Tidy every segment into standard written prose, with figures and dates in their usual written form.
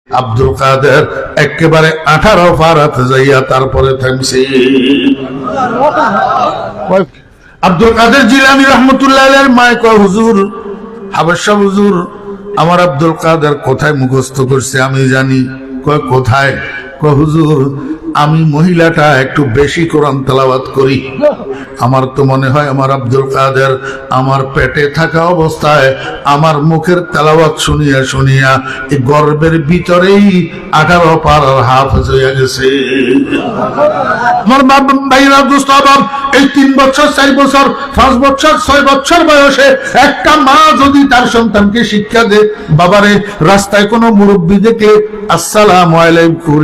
আব্দুল কাদের একেবারে 18 পারাতে যাইয়া তারপরে থামছে। আব্দুল কাদের জিলানী রহমতুল্লাহ আলাইহির মায় কয়, হুজুর, হাবশা হুজুর, আমার আব্দুল কাদের কোথায় মুখস্থ করছে আমি জানি। কয় কোথায়? কয় হুজুর, আমি মহিলাটা একটু বেশি কোরআন তেলাওয়াত করি। আমার তো মনে হয় আমার আব্দুল কাদের আমার পেটে থাকা অবস্থায় আমার মুখের তেলাওয়াত শুনিয়া শুনিয়া এই গর্বের ভিতরেই 18 পারার হাফেজ হয়ে গেছে। আমার ভাইরা দোস্ত, এই 3 বছর 4 বছর 5 বছর 6 বছর বয়সে একটা মা যদি তার সন্তানকে শিক্ষা দেয়, বাবারে রাস্তায় কোনো মুরব্বী দেখে আসসালামু আলাইকুম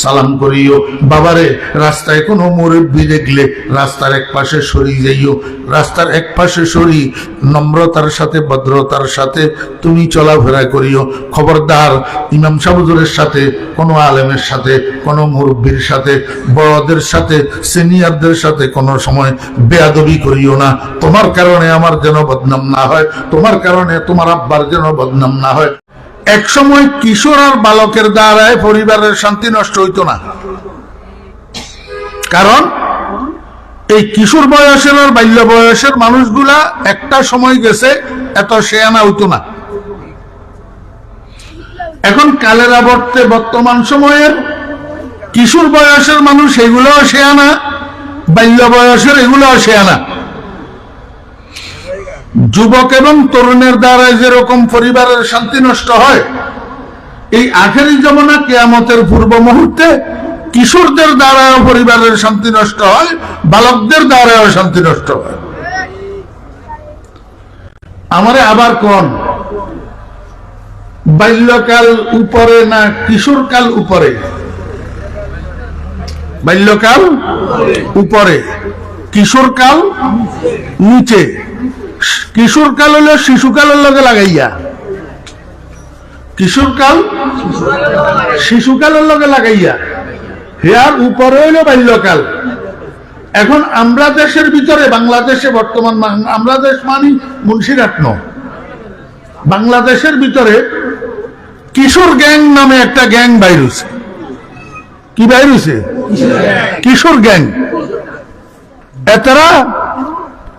সালাম করিও, বাবারে রাস্তায় কোনো মুরব্বী দেখলে রাস্তার এক পাশে সরিয়ে যাইও, রাস্তার এক পাশে সরি নম্রতার সাথে ভদ্রতার সাথে তুমি চলাফেরা করিও। খবরদার ইমাম সাহেব হুজুরের সাথে, কোনো আলেমের সাথে, কোনো মুরব্বীর সাথে, বড়দের সাথে, সিনিয়রদের সাথে কোনো সময় বেয়াদবি করিও না। তোমার কারণে আমার যেন বদনাম না হয়, তোমার কারণে তোমার আব্বার যেন বদনাম না হয়। এক সময় কিশোর আর বালকের দ্বারায় পরিবারের শান্তি নষ্ট হইতো না, কারণ এই কিশোর বয়সের আর বাল্য বয়সের মানুষগুলা একটা সময় গেছে এত শেয়ানা হইতো না। এখন কালের আবর্তে বর্তমান সময়ের কিশোর বয়সের মানুষ এগুলোও শেয়ানা, বাল্য বয়সের এগুলোও শেয়ানা। যুবক এবং তরুণের দ্বারা যেরকম পরিবারের শান্তি নষ্ট হয়, এই আখেরি জমানা কিয়ামতের পূর্ব মুহূর্তে কিশোরদের দ্বারাও পরিবারের শান্তি নষ্ট হয়, বালকদের দ্বারাও শান্তি নষ্ট হয়। আমারে আবার কোন বাল্যকাল উপরে না কিশোরকাল উপরে? বাল্যকাল উপরে, কিশোরকাল নিচে। কিশোরকাল হলো শিশুকালের লগে লাগাইয়া, কিশোরকাল শিশুকালের লগে লাগাইয়া, হেয়ার উপরে হইল বাল্যকাল। এখন আমরা দেশের ভিতরে, বাংলাদেশে বর্তমান, আমরা দেশ মানি মুন্সিরহাট ন, বাংলাদেশের ভিতরে কিশোর গ্যাং নামে একটা গ্যাং বাইর হইছে। কি বাইর হইছে? কিশোর গ্যাং। এতারা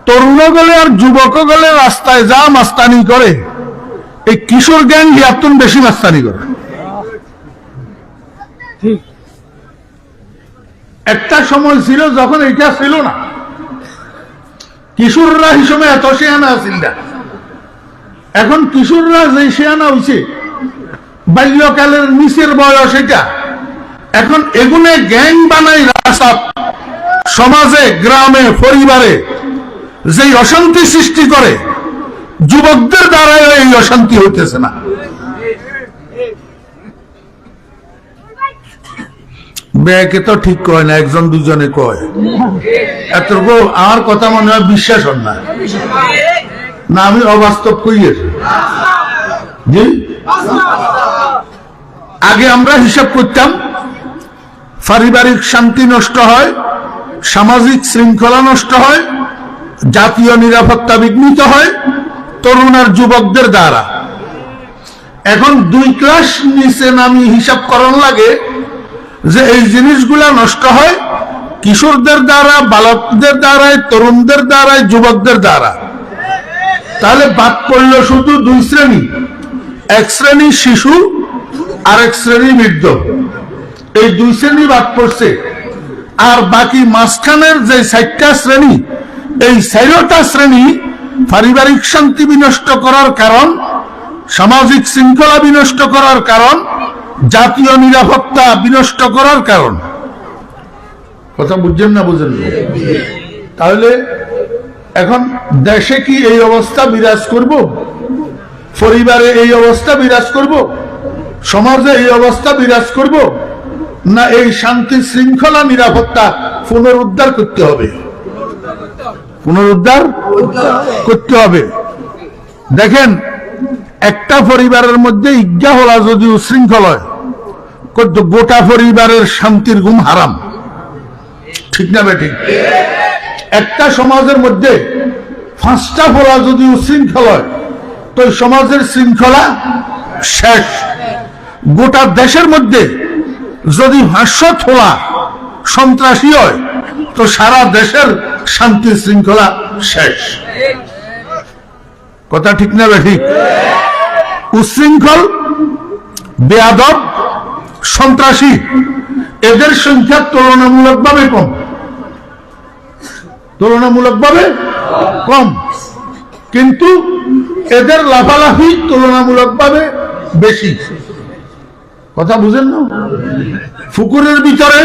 তরুণ গলে আর যুবক গলে রাস্তায় যা মাস্তানি করে, এই কিশোর গ্যাং ইয়াতুন বেশি মাস্তানি করে। একটা সময় ছিল যখন এটা ছিল না, কিশোররা হিসেবে এত শেয়ানা আছিল না। এখন কিশোররা যে শেয়ানা হইছে, বাল্যকালের নিচের বয়স এটা, এখন এগুলো গ্যাং বানাই রাস্তা, সমাজে, গ্রামে, পরিবারে যে অশান্তি সৃষ্টি করে, যুবকদের দ্বারাই এই অশান্তি হইতেছে না। ব্যাকে তো ঠিক কয় না, একজন দুজনে কয়। এতটুকু আমার কথা মনে হয় বিশ্বাস হন না, না আমি অবাস্তব কইয়ের? জি, আগে আমরা হিসাব করতাম পারিবারিক শান্তি নষ্ট হয়, সামাজিক শৃঙ্খলা নষ্ট হয়, জাতীয় নিরাপত্তা বিঘ্নিত হয় তরুণ আর যুবকদের দ্বারা। এখন 2 ক্লাস নিচে নামি হিসাব করার লাগে যে এই জিনিসগুলা নষ্ট হয় কিশোরদের দ্বারা, বালকদের দ্বারাই, তরুণদের দ্বারাই, যুবকদের দ্বারা। তাহলে বাদ পড়লো শুধু 2 শ্রেণী, এক শ্রেণী শিশু আর এক শ্রেণী বৃদ্ধ, এই 2 শ্রেণী বাদ পড়ছে। আর বাকি মাঝখানের যে 4টা শ্রেণী, এই 4টা শ্রেণী পারিবারিক শান্তি বিনষ্ট করার কারণ, সামাজিক শৃঙ্খলা বিনষ্ট করার কারণ, জাতীয় নিরাপত্তা বিনষ্ট করার কারণ। কথা বুঝছেন না? বুঝেন? তাহলে এখন দেশে কি এই অবস্থা বিরাজ করব? পরিবারে এই অবস্থা বিরাজ করব? সমাজে এই অবস্থা বিরাজ করব? না এই শান্তি শৃঙ্খলা নিরাপত্তা পুনরুদ্ধার করতে হবে? পুনরুদ্ধার করতে হবে। দেখেন, একটা পরিবারের মধ্যে ইজ্ঞা হলা যদি উশৃঙ্খল হয়, গোটা পরিবারের শান্তির ঘুম হারাম। ঠিক না বেঠিক? একটা সমাজের মধ্যে 5টা ফলা যদি উশৃঙ্খল হয়, তো সমাজের শৃঙ্খলা শেষ। গোটা দেশের মধ্যে যদি 500 তোলা সন্ত্রাসী হয় তো সারা দেশের শান্তি শৃঙ্খলা শেষ। কথা ঠিক না ঠিক? উচ্ছৃঙ্খল, বেয়াদব, সন্ত্রাসী এদের সংখ্যা তুলনামূলকভাবে কম, কিন্তু এদের লাফালাফি তুলনামূলকভাবে বেশি। কথা বুঝেন না? পুকুরের ভিতরে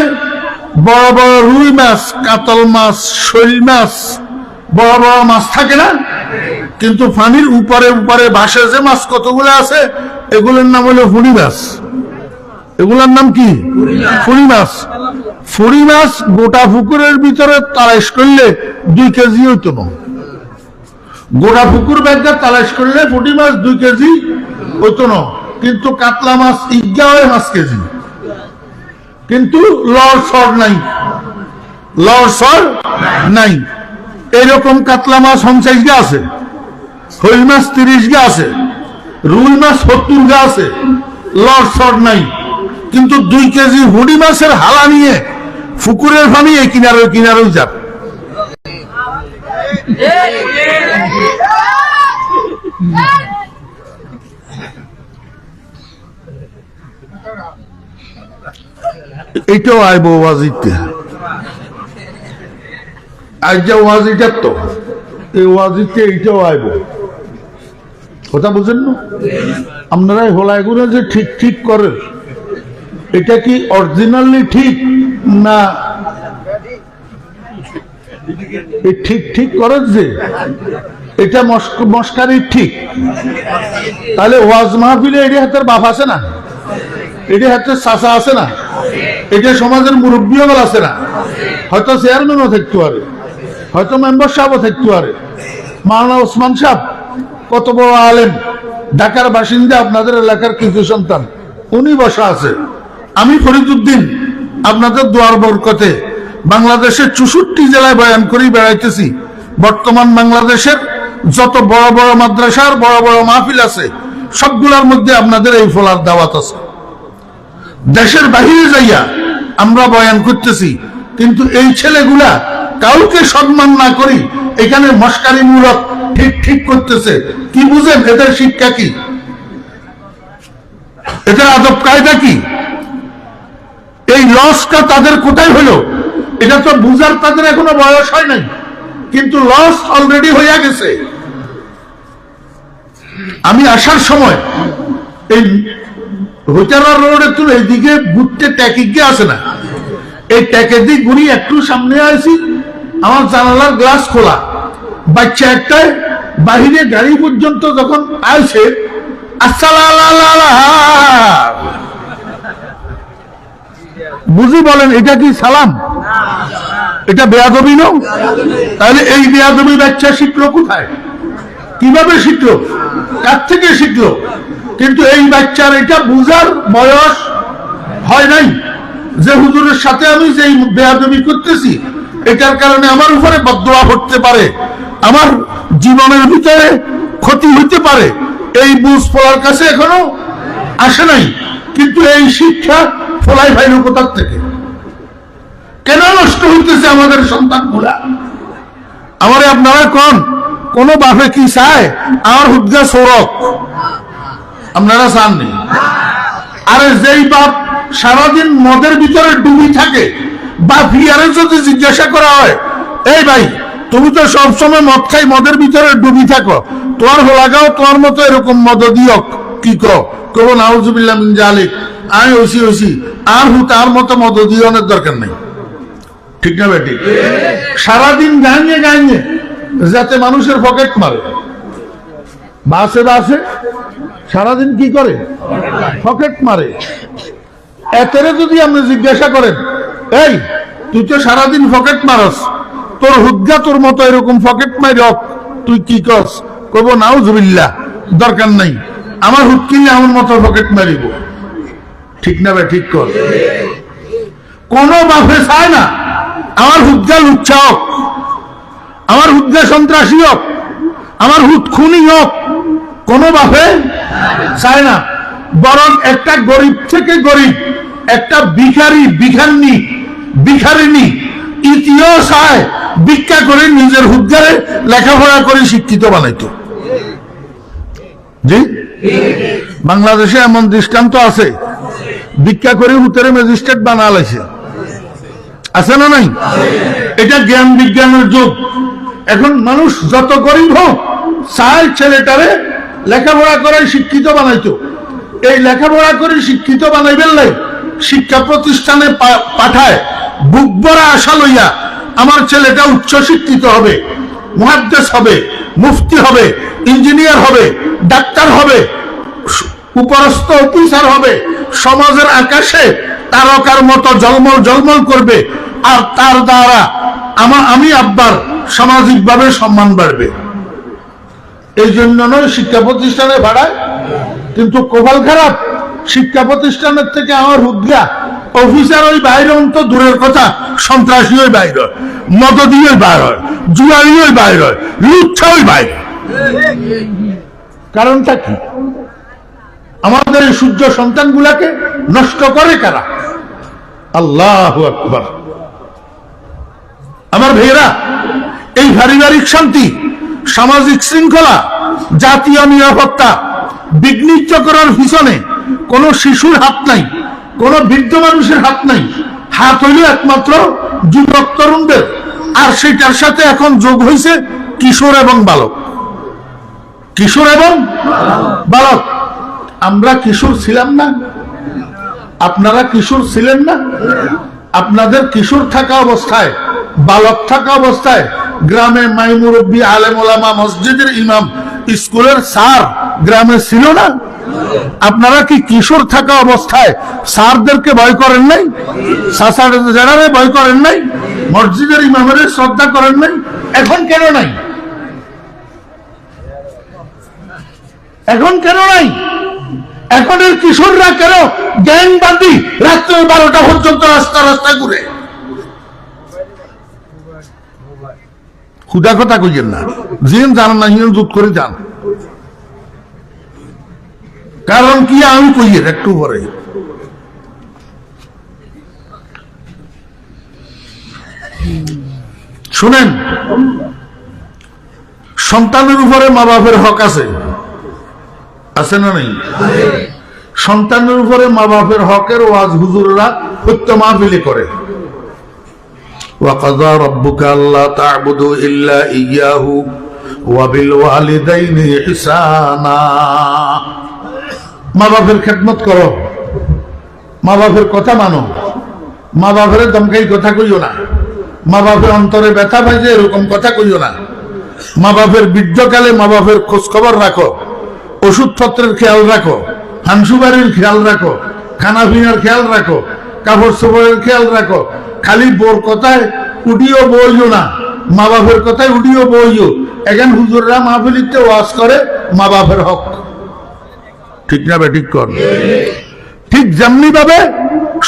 বড় বড় রুই মাছ, কাতল মাছ, শৈল মাছ, বড় বড় মাছ থাকে না, কিন্তু পানির উপরে উপরে ভাসে যে মাছ কতগুলো আছে এগুলোর নাম হলো ফুড়ি মাছ। এগুলোর নাম কি? ফুড়ি মাছ। ফুড়ি মাছ গোটা পুকুরের ভিতরে তালাশ করলে 2 কেজি হইতো না। গোটা পুকুর ব্যাগটা তালাশ করলে ফুটি মাছ 2 কেজি হইতো না, কিন্তু কাতলা মাছ ইজ্ঞা হয় 5 কেজি। কিন্তু লড়সড় নাই। এরকম কাতলা মাছ 50 গা আছে, শৈল মাছ 30 গা আছে, রুই মাছ 70 গা আছে, লড়সড় নাই। কিন্তু 2 কেজি হুডি মাছের হালা নিয়ে পুকুরের পানি এই কিনারে যাবে। এইটাও আইব ওয়াজিতে, আজ যে ওয়াজিটা তো এই ওয়াজিতে এইটাও আইব। কথা বুঝেন না? আপনারা হোলাইগুলো যে ঠিক করেন, এটা কি অরিজিনালি ঠিক না ঠিক করেন যে এটা মস্কারি ঠিক? তাহলে ওয়াজ মাহফিলে এটা হাতের বাপ আছে না, এটা হাতের চাচা আছে না, এটা সমাজের মুরব্বীও আছে না, হয়তো চেয়ারম্যানও থাকতে পারে, হয়তো মেম্বার সাহেবও থাকতে পারে। মাওলানা ওসমান সাহেব কত বড় আলেম, ঢাকার বাসিন্দা, আপনাদের এলাকার কিছু সন্তান, উনি বসা আছে। আমি ফরিদউদ্দিন আপনাদের দোয়ার বরকতে বাংলাদেশের 64 জেলায় বয়ান করি বেড়াইতেছি। বর্তমান বাংলাদেশের যত বড় বড় মাদ্রাসার বড় বড় মাহফিল আছে সবগুলোর মধ্যে আপনাদের এই ফলার দাওয়াত আছে। দেশের বাহিরে যাইয়া আমরা বয়ান করতেছি, কিন্তু এই ছেলেগুলা কাউকে সম্মান না করি এখানে মস্কারিমূলক ঠিক করতেছে। কি বুঝেন এদের শিক্ষা কি? এদের আদব কায়দা কি? এই লসটা তাদের কোথায় হলো এটা তো বুঝার তাদের এখনো বয়স হয় নাই, কিন্তু লস অলরেডি হইয়া গেছে। আমি আসার সময় এই হোটেলা রোডে তুলে এইদিকে ঘুরতে ট্যাকিকে আসে না, এই ট্যাকের দিক ঘুরি একটু সামনে আসি, আমার জানালার গ্লাস খোলা, বাচ্চা একটাই বাহিরে গাড়ি পর্যন্ত যখন আসে বুঝি বলেন এটা কি সালাম? এটা বেয়াদবি না? তাহলে এই বেয়াদবি বাচ্চা শিখলো কোথায়? কিভাবে শিখলো? কার থেকে শিখলো? কিন্তু এই বাচ্চার এটা বুঝার বয়স হয় নাই যে হুজুরের সাথে আমি যে বেয়াদবি করতেছি এটার কারণে আমার উপরে বদদোয়া করতে পারে, আমার জীবনের ভিতরে ক্ষতি হইতে পারে। এই বুঝ ফলার কাছে এখনো আসে নাই, কিন্তু এই শিক্ষা ফলাই ভাইল কোথার থেকে? কেন নষ্ট হইতেছে আমাদের সন্তানগুলা? আমারে আপনারা কোন বাপে কি চায় আমার হুদ্গা সড়ক? আপনারা চাননি? আরে যেই বাপ সারাদিন মদের ভিতরে ডুবি থাকে, বা ফিয়ারে যদি জিজ্ঞাসা করা হয়, এই ভাই তুমি তো সবসময় মদ খাই মদের ভিতরে ডুবি থাকো, তোমার হোলাগাও তোমার মতো এরকম মদ দিও, কি কব নাউজুবিল্লাহ মিন জালিক, আমি হইছি আর তার মতো মদ দিওনের দরকার নেই। ঠিক না বেটি? সারাদিন গাইয়ে যাতে মানুষের পকেট মারে, বাসে সারাদিন কি করে? পকেট মারে। এতেরে যদি আপনি জিজ্ঞাসা করেন, এই তুই তো সারাদিন পকেট মারস, তোর হুদ্গা তোর মতো এরকম পকেট মারি তুই কি করস? কব নাউজুবিল্লাহ, দরকার নাই, আমার হুদ কিনলে আমার মতো পকেট মারিব। ঠিক না ভাই? ঠিক কর। কোন বাপে চায় না আমার হুদ্গা লুচ্ছা হোক, আমার হুদ্গা সন্ত্রাসী হোক, আমার হুদ খুনি হোক, কোন বাপে চায় না। বরং একটা গরিব থেকে গরিব, একটা ভিখারিনী ইতিহাস হয় ভিক্ষা করে নিজের হুদ্দারে লেখাপড়া করে শিক্ষিত বানাইতো। জি, বাংলাদেশে এমন দৃষ্টান্ত আছে, ভিক্ষা করে হুতারে ম্যাজিস্ট্রেট বানালাইছে, আছে না নাই? এটা জ্ঞান বিজ্ঞানের যুগ। এখন মানুষ যত গরিব হোক চায় ছেলেটারে লেখাপড়া করে শিক্ষিত বানাইতো। এই লেখাপড়া করে শিক্ষিত বানাইবেন লাই শিক্ষা প্রতিষ্ঠানে পাঠায় বুক ভরা আশা লইয়া, আমার ছেলেটা উচ্চ শিক্ষিত হবে, মুহাদ্দিস হবে, মুফতি হবে, ইঞ্জিনিয়ার হবে, ডাক্তার হবে, উপরস্থ অফিসার হবে, সমাজের আকাশে তারকার মতো জলমল জলমল করবে, আর তার দ্বারা আমি আব্বার সামাজিকভাবে সম্মান বাড়বে। এই জন্য নয় শিক্ষা প্রতিষ্ঠানে ভাড়ায়, কিন্তু কপাল খারাপ, শিক্ষা প্রতিষ্ঠানের থেকে আমার হুদ্রা অফিসার ওই বাইরে তো দূরের কথা, সন্ত্রাসী ওই বাইরে হয়, মদদি ওই বাইর হয়, জুয়ারি ওই বাইর হয়, লুচ্ছা ওই বাইরে। কারণটা কি? আমাদের এই সূর্য সন্তানগুলাকে নষ্ট করে কারা? আল্লাহু আকবার। আমার ভাইয়েরা, এই পারিবারিক শান্তি, সামাজিক শৃঙ্খলা, জাতীয় নিরাপত্তা বিঘ্নিত করার পিছনে কোন শিশুর হাত নাই, কোন বৃদ্ধ মানুষের হাত নাই। হাত হইল একমাত্র যুবক তরুণদের, আর সেটার সাথে এখন যোগ হয়েছে কিশোর এবং বালক। কিশোর এবং বালক। আমরা কিশোর ছিলাম না? আপনারা কিশোর ছিলেন না? আপনাদের কিশোর থাকা অবস্থায়, বালক থাকা অবস্থায় গ্রামে মাই মুরব্বী, আলেম ওলামা, মসজিদের ইমাম, স্কুলের স্যার গ্রামে ছিল না? আপনারা কি কিশোর থাকা অবস্থায় স্যারদেরকে ভয় করেন নাই? চাচারে ভয় করেন নাই? মসজিদের ইমামের শ্রদ্ধা করেন নাই? এখন কেন নাই? এখন কেন নাই? এখনের কিশোররা কেন গ্যাং বাঁধি রাত্রে 12টা পর্যন্ত রাস্তা ঘুরে? খুদা কথা কইছেন না, জিন জানেন না, হিন জুত করে যান। কারণ কি আমি কইয়ের একটু পরে। শুনেন, সন্তানের উপরে মা বাপের হক আছে, আছে না নেই? সন্তানের উপরে মা বাপের হকের ওয়াজ হুজুররা সত্য মাহফিলে করে। وَقَضَى رَبُّكَ أَلَّا تَعْبُدُوا إِلَّا إِيَّاهُ وَبِالْوَالِدَيْنِ إِحْسَانًا। মা বাপের খেদমত করো, মা বাপের কথা মানো, মা বাপের দমকাই কথা কইও না, মা বাপের অন্তরে ব্যথা পাইছে এরকম কথা কইও না। মা বাপের বৃদ্ধকালে মা বাপের খোঁজ খবর রাখো, ওষুধপত্রের খেয়াল রাখো, হানসুবাড়ির খেয়াল রাখো, খানা পিনার খেয়াল রাখো, কাপড় চোপড়ের খেয়াল রাখো। খালি বোর কথায় উডিও বইও না, মা বাপের কথায় উডিও বইও। এখন হুজুররা মাহফিলিতে ওয়াজ করে মা বাপের হক, ঠিক না ঠিক কর। ঠিক যেমনি ভাবে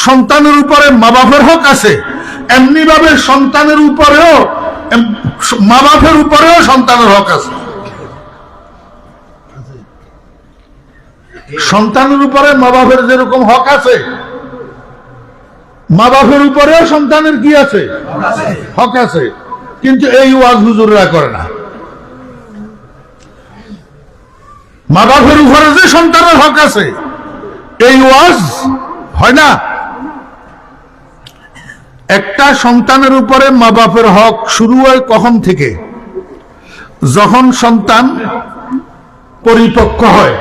সন্তানের উপরে মা বাপের হক আছে, এমনি ভাবে সন্তানের উপরেও মা বাপের উপরেও সন্তানের হক আছে। সন্তানের উপরে মা বাপের যেরকম হক আছে, মা বাপের উপরেও সন্তানের কি আছে? হক আছে। কিন্তু এই ওয়াজ হুজুররা করে না। মা বাপের উপরে যে সন্তানের হক আছে এই ওয়াজ হয় না। একটা সন্তানের উপরে মা বাপের হক শুরু হয় কখন থেকে? যখন সন্তান পরিপক্ক হয়,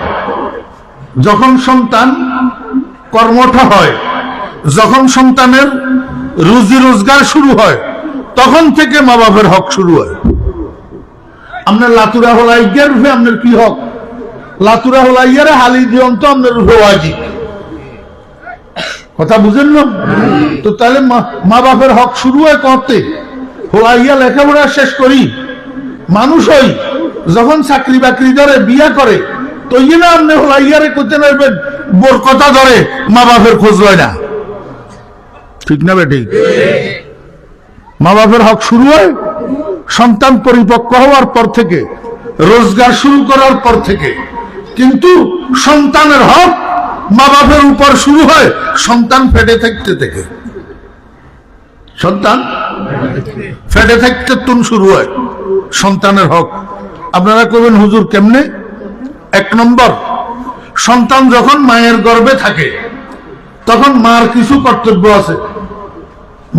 যখন সন্তান কর্মঠ হয়, যখন সন্তানের রুজি রোজগার শুরু হয়, তখন থেকে মা বাপের হক শুরু হয়। আপনার লাতুরা হলাইয়ার রূপে আপনার কি হক? লাতুরা হলাইয়ারে হালি দিয়ন তো আপনার রূপে ওয়াজিব। কথা বুঝেন না? তো তাহলে মা বাপের হক শুরু হয় করতে হলাইয়া লেখাপড়া শেষ করি মানুষ হই, যখন চাকরি বাকরি ধরে বিয়া করে তো না আপনি হলাইয়ারে করতে নেবেন, বোর কথা ধরে মা বাপের খোঁজ লয় না, ঠিক না বেঠিক? মা বাপের হক শুরু হয় সন্তান পরিপক্ক হওয়ার পর থেকে, রোজগার শুরু করার পর থেকে। কিন্তু সন্তানের হক মা বাপের উপর শুরু হয় সন্তান পেটে থাকতে থেকে। সন্তান পেটে থাকতে তুন শুরু হয় সন্তানের হক। আপনারা কবেন হুজুর কেমনে? এক নম্বর, সন্তান যখন মায়ের গর্ভে থাকে তখন মার কিছু কর্তব্য আছে।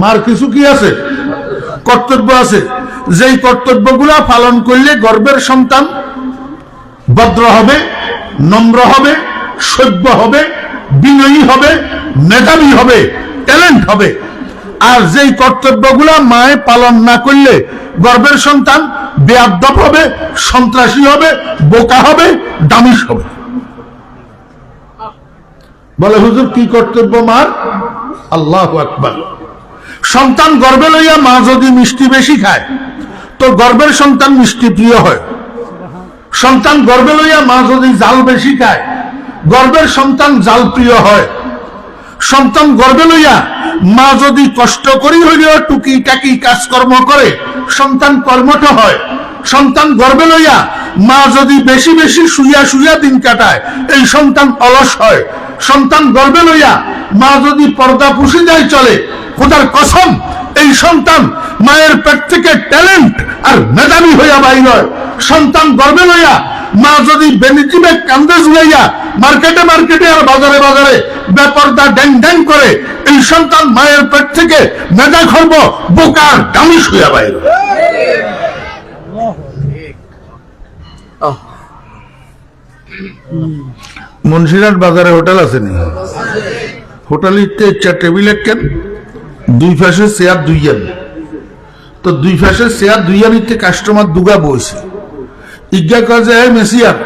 মার কিছু কি আছে? কর্তব্য আছে। যেই কর্তব্যগুলা পালন করলে গর্ভের সন্তান ভদ্র হবে, নম্র হবে, সভ্য হবে, বিনয়ী হবে, মেধাবী হবে, ট্যালেন্ট হবে। আর যেই কর্তব্যগুলা মায়ে পালন না করলে গর্ভের সন্তান বেয়াদব হবে, সন্ত্রাসী হবে, বোকা হবে, দামিস হবে। বলে হুজুর কি কর্তব্য মার? আল্লাহু আকবার। সন্তান গর্ভে লইয়া মা যদি মিষ্টি বেশি খায় তো গর্ভের সন্তান মিষ্টি প্রিয় হয়। সন্তান গর্ভে লইয়া মা যদি জাল বেশি খায় গর্ভের সন্তান জাল প্রিয় হয়। সন্তান গর্ভে লইয়া মা যদি কষ্ট করি হইলেও টুকি টাকি কাজকর্ম করে সন্তান কর্মঠ হয়। সন্তান গর্ভে লইয়া মা যদি বেশি বেশি শুইয়া শুইয়া দিন কাটায় এই সন্তান অলস হয়। সন্তান গর্ভে লইয়া মা যদি পর্দা পুষে যায় চলে, খোদার কসম এই সন্তান মায়ের পেট থেকে ট্যালেন্ট আর মেধাবী হইয়া বাইর হয়। সন্তান গর্ভে লইয়া মা যদি বেনিটি ব্যাগ কান্দে ঝুলাইয়া মার্কেটে মার্কেটে আর বাজারে বাজারে বেপরদা ড্যাং ড্যাং করে এই সন্তান মায়ের পেট থেকে মেধা খর্ব বোকার দামিস হইয়া বাইর। মুন্সিরহাট বাজারে হোটেল আছে নি? হোটেলিতে টেবিল কেন দুই পাশে চেয়ার দুইজন, তো দুই পাশে চেয়ার দুইজনিতে কাস্টমার দুগা বইছে। ইজ্ঞা কাজে মেসিয়ার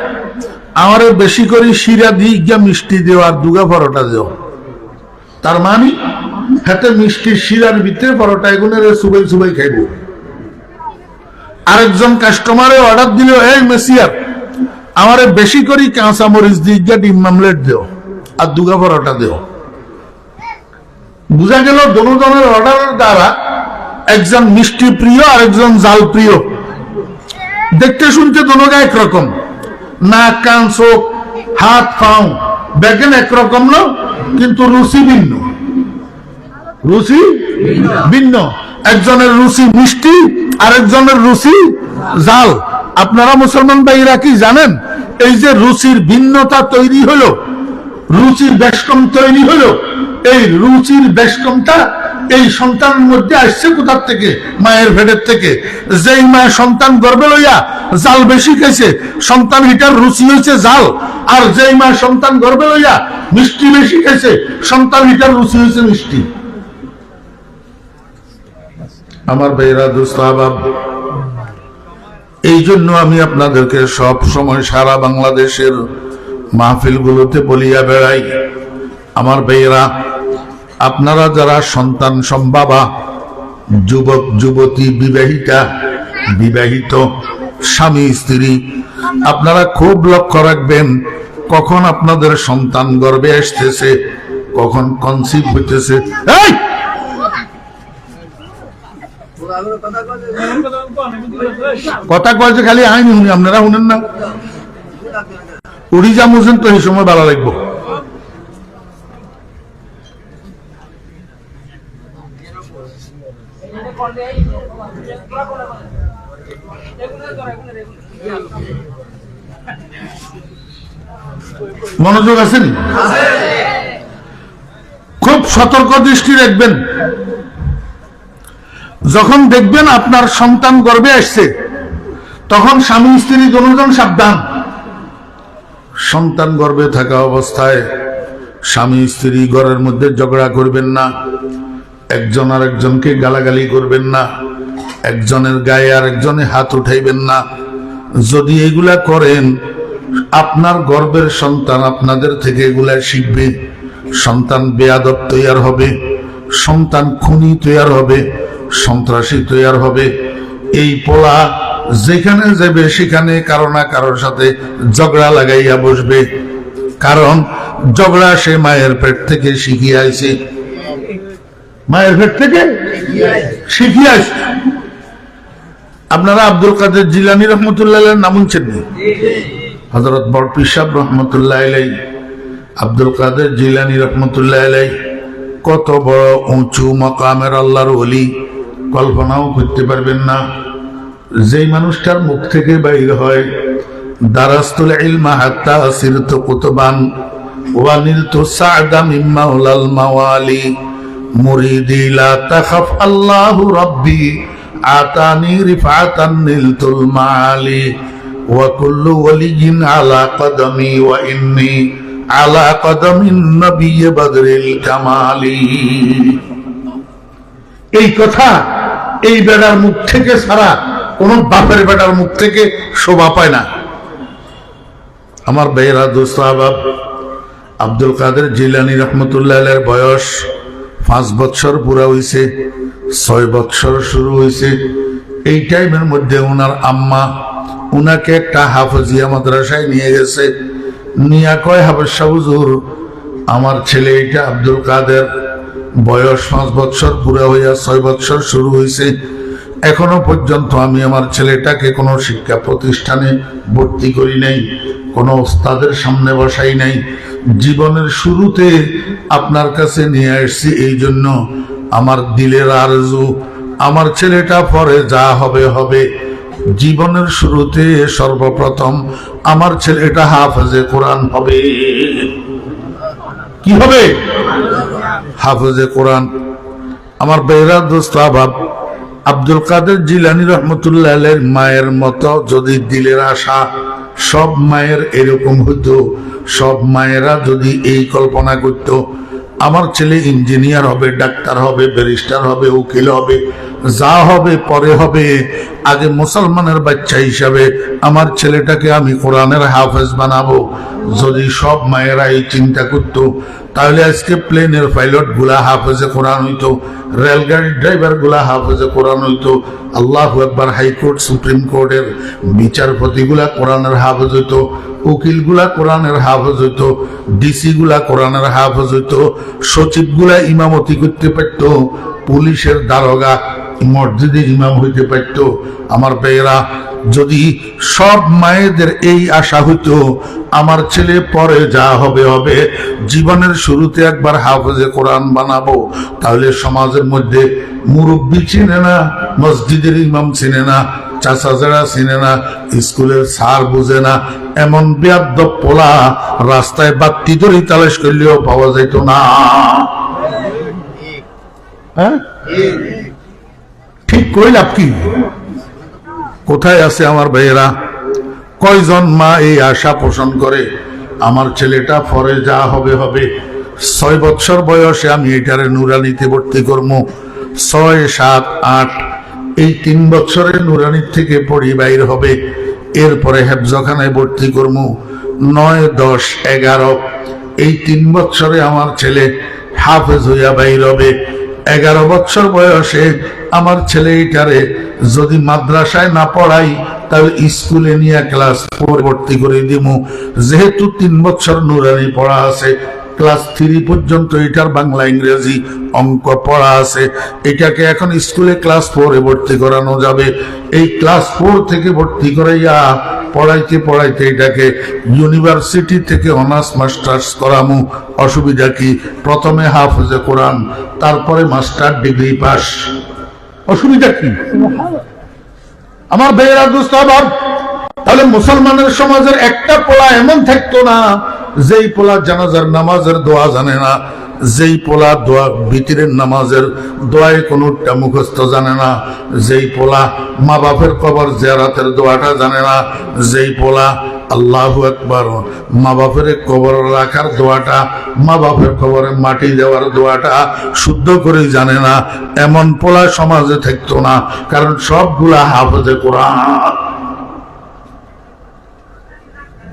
আমারে বেশি করে শিরা দিয়ে ইজ্ঞা মিষ্টি দেও আর দুগা পরোটা দেও। তার মানে হাতে মিষ্টির শিরার ভিতরে পরোটা এগুলো সুবাই সুবাই খাইব। আরেকজন কাস্টমারে অর্ডার দিল, এই মেসিয়ার আমারে বেশি করে কাঁচা মরিচ দিয়ে ইজ্ঞা ডিম মামলেট দেও আর দুগা পরোটা দেও। বুঝা গেল দুজনের অর্ডারের দ্বারা একজন মিষ্টি প্রিয় আর একজন জাল প্রিয়। দেখতে শুনতে দুটোটা একরকম, নাক কান চোখ হাত পাও দেখেন একরকম না, কিন্তু রুচি ভিন্ন। রুচি ভিন্ন। একজনের রুচি মিষ্টি আর একজনের রুচি জাল। আপনারা মুসলমান ভাইরা কি জানেন এই যে রুচির ভিন্নতা তৈরি হলো, রুচির বেশকম তৈরি হলো, এই রুচির বেশকমটা এই সন্তানের মধ্যে আসছে কোথার থেকে? মায়ের ভেড়ের থেকে। যেই মা সন্তান গর্ভে লইয়া জাল বেশি খাইছে সন্তান হিটার রুচি হয়েছে জাল, আর যেই মা সন্তান গর্ভে লইয়া মিষ্টি বেশি খাইছে সন্তান হিটার রুচি হয়েছে মিষ্টি। আমার ভাইরা দোস্ত আহবাব, এই জন্য আমি আপনাদেরকে সব সময় সারা বাংলাদেশের মাহফিলগুলোতে বলিয়া বেড়াই, আমার ভাইরা আপনারা যারা সন্তান সম্ভাবা যুবক যুবতী বিবাহিতা বিবাহিত স্বামী স্ত্রী, আপনারা খুব লক্ষ্য রাখবেন কখন আপনাদের সন্তান গর্ভে আসতেছে, কখন কনসিভ হইতেছে। কথা কয়েছে খালি আইনি শুনি, আপনারা শুনেন না? উড়ি যা মুছেন তো এই সময় ভালো লাগবো। মনোযোগ আছে নি? খুব সতর্ক দৃষ্টি রাখবেন। যখন দেখবেন আপনার সন্তান গর্ভে আসছে তখন স্বামী স্ত্রী দুজন সাবধান। সন্তান গর্ভে থাকা অবস্থায় স্বামী স্ত্রী ঘরের মধ্যে ঝগড়া করবেন না, একজন আর একজনকে গালাগালি করবেন না, একজনের গায়ে আর একজনে হাত উঠাইবেন না। যদি এগুলা করেন আপনার গর্ভের সন্তান আপনাদের থেকে এগুলা শিখবে। সন্তান বেয়াদব তৈয়ার হবে, সন্তান খুনি তৈয়ার হবে, সন্ত্রাসী তৈয়ার হবে। এই পোলা যেখানে যাবে সেখানে কারো না কারোর সাথে ঝগড়া লাগাইয়া বসবে, কারণ ঝগড়া সে মায়ের পেট থেকে শিখিয়ে আইছে। মায়ের পেট থেকে শিখিয়ে আসছে। আপনারা আব্দুল কাদের জিলানী রহমতুল্লাহ নাম শুনছেন? হযরত বড় পীর সাহেব রহমতুল্লাহ আলাইহি আব্দুল কাদের জিলানী রহমতুল্লাহ আলাইহি কত বড় উঁচু মাকামের আল্লাহর ওলি, কল্পনাও করতে পারবেন না। যেই মানুষটার মুখ থেকে বাইর হয় দারাস্তুল ইলমা হাত্তা সিরতু কুতুবান ওয়া নিলতু সা'দা মিন মাওলাল মাওয়ালি মুরিদি লা তাখাফ আল্লাহু রাব্বি আতানি রিফাতান নিলতুল মাআলি ওয়া কুল্লু ওয়ালিয়িন আলা কদমি ওয়া ইন্নী আলা কদমিন নবী বদরিল কামালি। এই কথা এই বেটার মুখ থেকে ছাড়া কোন বাপের বেটার মুখ থেকে শোভা পায় না। আমার ভাইয়েরা, দোস্ত আহবাব, আব্দুল কাদের জিলানী রহমতুল্লাহ আলাইহির বয়স 5 বছর পুরা হইছে, 6 বছর শুরু হইছে। এই টাইমের মধ্যে ওনার আম্মা উনাকে একটা হাফজিয়া মাদ্রাসায় নিয়ে গেছে। নিয়া কয়, হাফেজ সাহেব হুজুর, আমার ছেলে এটা আব্দুল কাদের, বয়স 5 বছর পুরা হইয়া 6 বছর শুরু হইছে, এখনো পর্যন্ত আমি আমার ছেলেটাকে কোনো শিক্ষা প্রতিষ্ঠানে ভর্তি করি নাই, কোনো ওস্তাদের সামনে বসাই নাই। জীবনের শুরুতে আপনার কাছে নিয়ে আসছি, এই জন্য আমার দিলের আরজু আমার ছেলেটা পরে যা হবে হবে। জীবনের শুরুতে সর্বপ্রথম আমার ছেলেটা হাফেজে কোরআন হবে। কি হবে? হাফেজে কোরআন। আমার বেহরা দোস্ত আহবাব, আব্দুল কাদের জিলানী রহমতুল্লাহ আলাইহির মায়ের মতো যদি দিলের আশা সব মায়ের এরকম হইতো, সব মায়েরা যদি এই কল্পনা করত আমার ছেলে ইঞ্জিনিয়ার হবে, ডাক্তার হবে, ব্যারিস্টার হবে, উকিল হবে, যা হবে পরে হবে, আগে মুসলমানের বাচ্চা হিসাবে আমার ছেলেটাকে আমি কোরআনের হাফেজ বানাবো, যদি সব মায়েরা এই চিন্তা করতো, তাহলে আজকে প্লেনের পাইলট গুলা হাফেজে কোরআন হইতো, রেলগাড়ির ড্রাইভার গুলা হাফেজে কোরআন হইতো, আল্লাহু আকবার, হাইকোর্ট সুপ্রিম কোর্টের বিচারপতি গুলা কোরআনের হাফেজ হইতো, উকিল গুলা কোরআনের হাফেজ হইতো, ডিসি গুলা কোরআনের হাফেজ হইতো, সচিব গুলা ইমামতি করতে পারত, পুলিশের দারোগা মসজিদে ইমাম হইতে পারত। আমার ভাইয়েরা, যদি সব মায়েদের এই আশা হইতো আমার ছেলে পরে যা হবে হবে, জীবনের শুরুতে একবার হাফেজে কোরআন বানাবো, তাহলে সমাজের মধ্যে মুরব্বী চিনে না, মসজিদের ইমাম চিনে না, চাচাজারা চিনে না, স্কুলের স্যার বুঝে না, এমন বেয়াদ্দপ পোলা রাস্তায় বাত্তি ধরে তালাশ করলেও পাওয়া যেত না। হ্যাঁ, ঠিক কইলাম কি? কোথায় আছে আমার ভাইয়েরা? কয়জন মা এই আশা পোষণ করে আমার ছেলেটা পরে যা হবে হবে? 6 বছর বয়সে আমি এটারে নুরানিতে ভর্তি করবো, 6, 7, 8 এই 3 বছরে নুরানির থেকে পড়ি বাইর হবে, এরপরে হেফজখানায় ভর্তি করবো 9, 10, 11 এই 3 বছরে আমার ছেলে হাফেজ হইয়া বাইর হবে। 11 বছর বয়সে আমার ছেলে এটারে যদি মাদ্রাসায় না পড়াই তাহলে স্কুলে নিয়ে ক্লাস 4 ভর্তি করে দিব, যেহেতু 3 বছর নুরানি পড়া আছে, ক্লাস 3 পর্যন্ত এটার বাংলা ইংরেজি অঙ্ক পড়া আছে, এটাকে এখন স্কুলে ক্লাস 4-এ ভর্তি করানো যাবে। এই ক্লাস 4 থেকে ভর্তি করাইয়া পড়াইতে পড়াইতে এটাকে ইউনিভার্সিটি থেকে অনার্স মাস্টার্স করামু। অসুবিধা কি? প্রথমে হাফেজে কোরআন, তারপরে মাস্টার ডিগ্রি পাস। অসুবিধা কি? আমার ভাইয়েরা, দোস্ত আহবাব, তাহলে মুসলমানের সমাজের একটা পোলা এমন থাকতো না যেই পোলা জানাজার নামাজের দোয়া জানে না, যেই পোলা দোয়া ভিতরের নামাজের দোয়ায় কোনটা মুখস্থ জানে না, যেই পোলা মা বাপের কবর জিয়ারতের দোয়াটা জানে না, যেই পোলা আল্লাহু আকবার মা বাপের কবর রাখার দোয়াটা, মা বাপের কবরে মাটি দেওয়ার দোয়াটা শুদ্ধ করে জানে না, এমন পোলা সমাজে থাকতো না, কারণ সবগুলা হাফেজে কোরআন।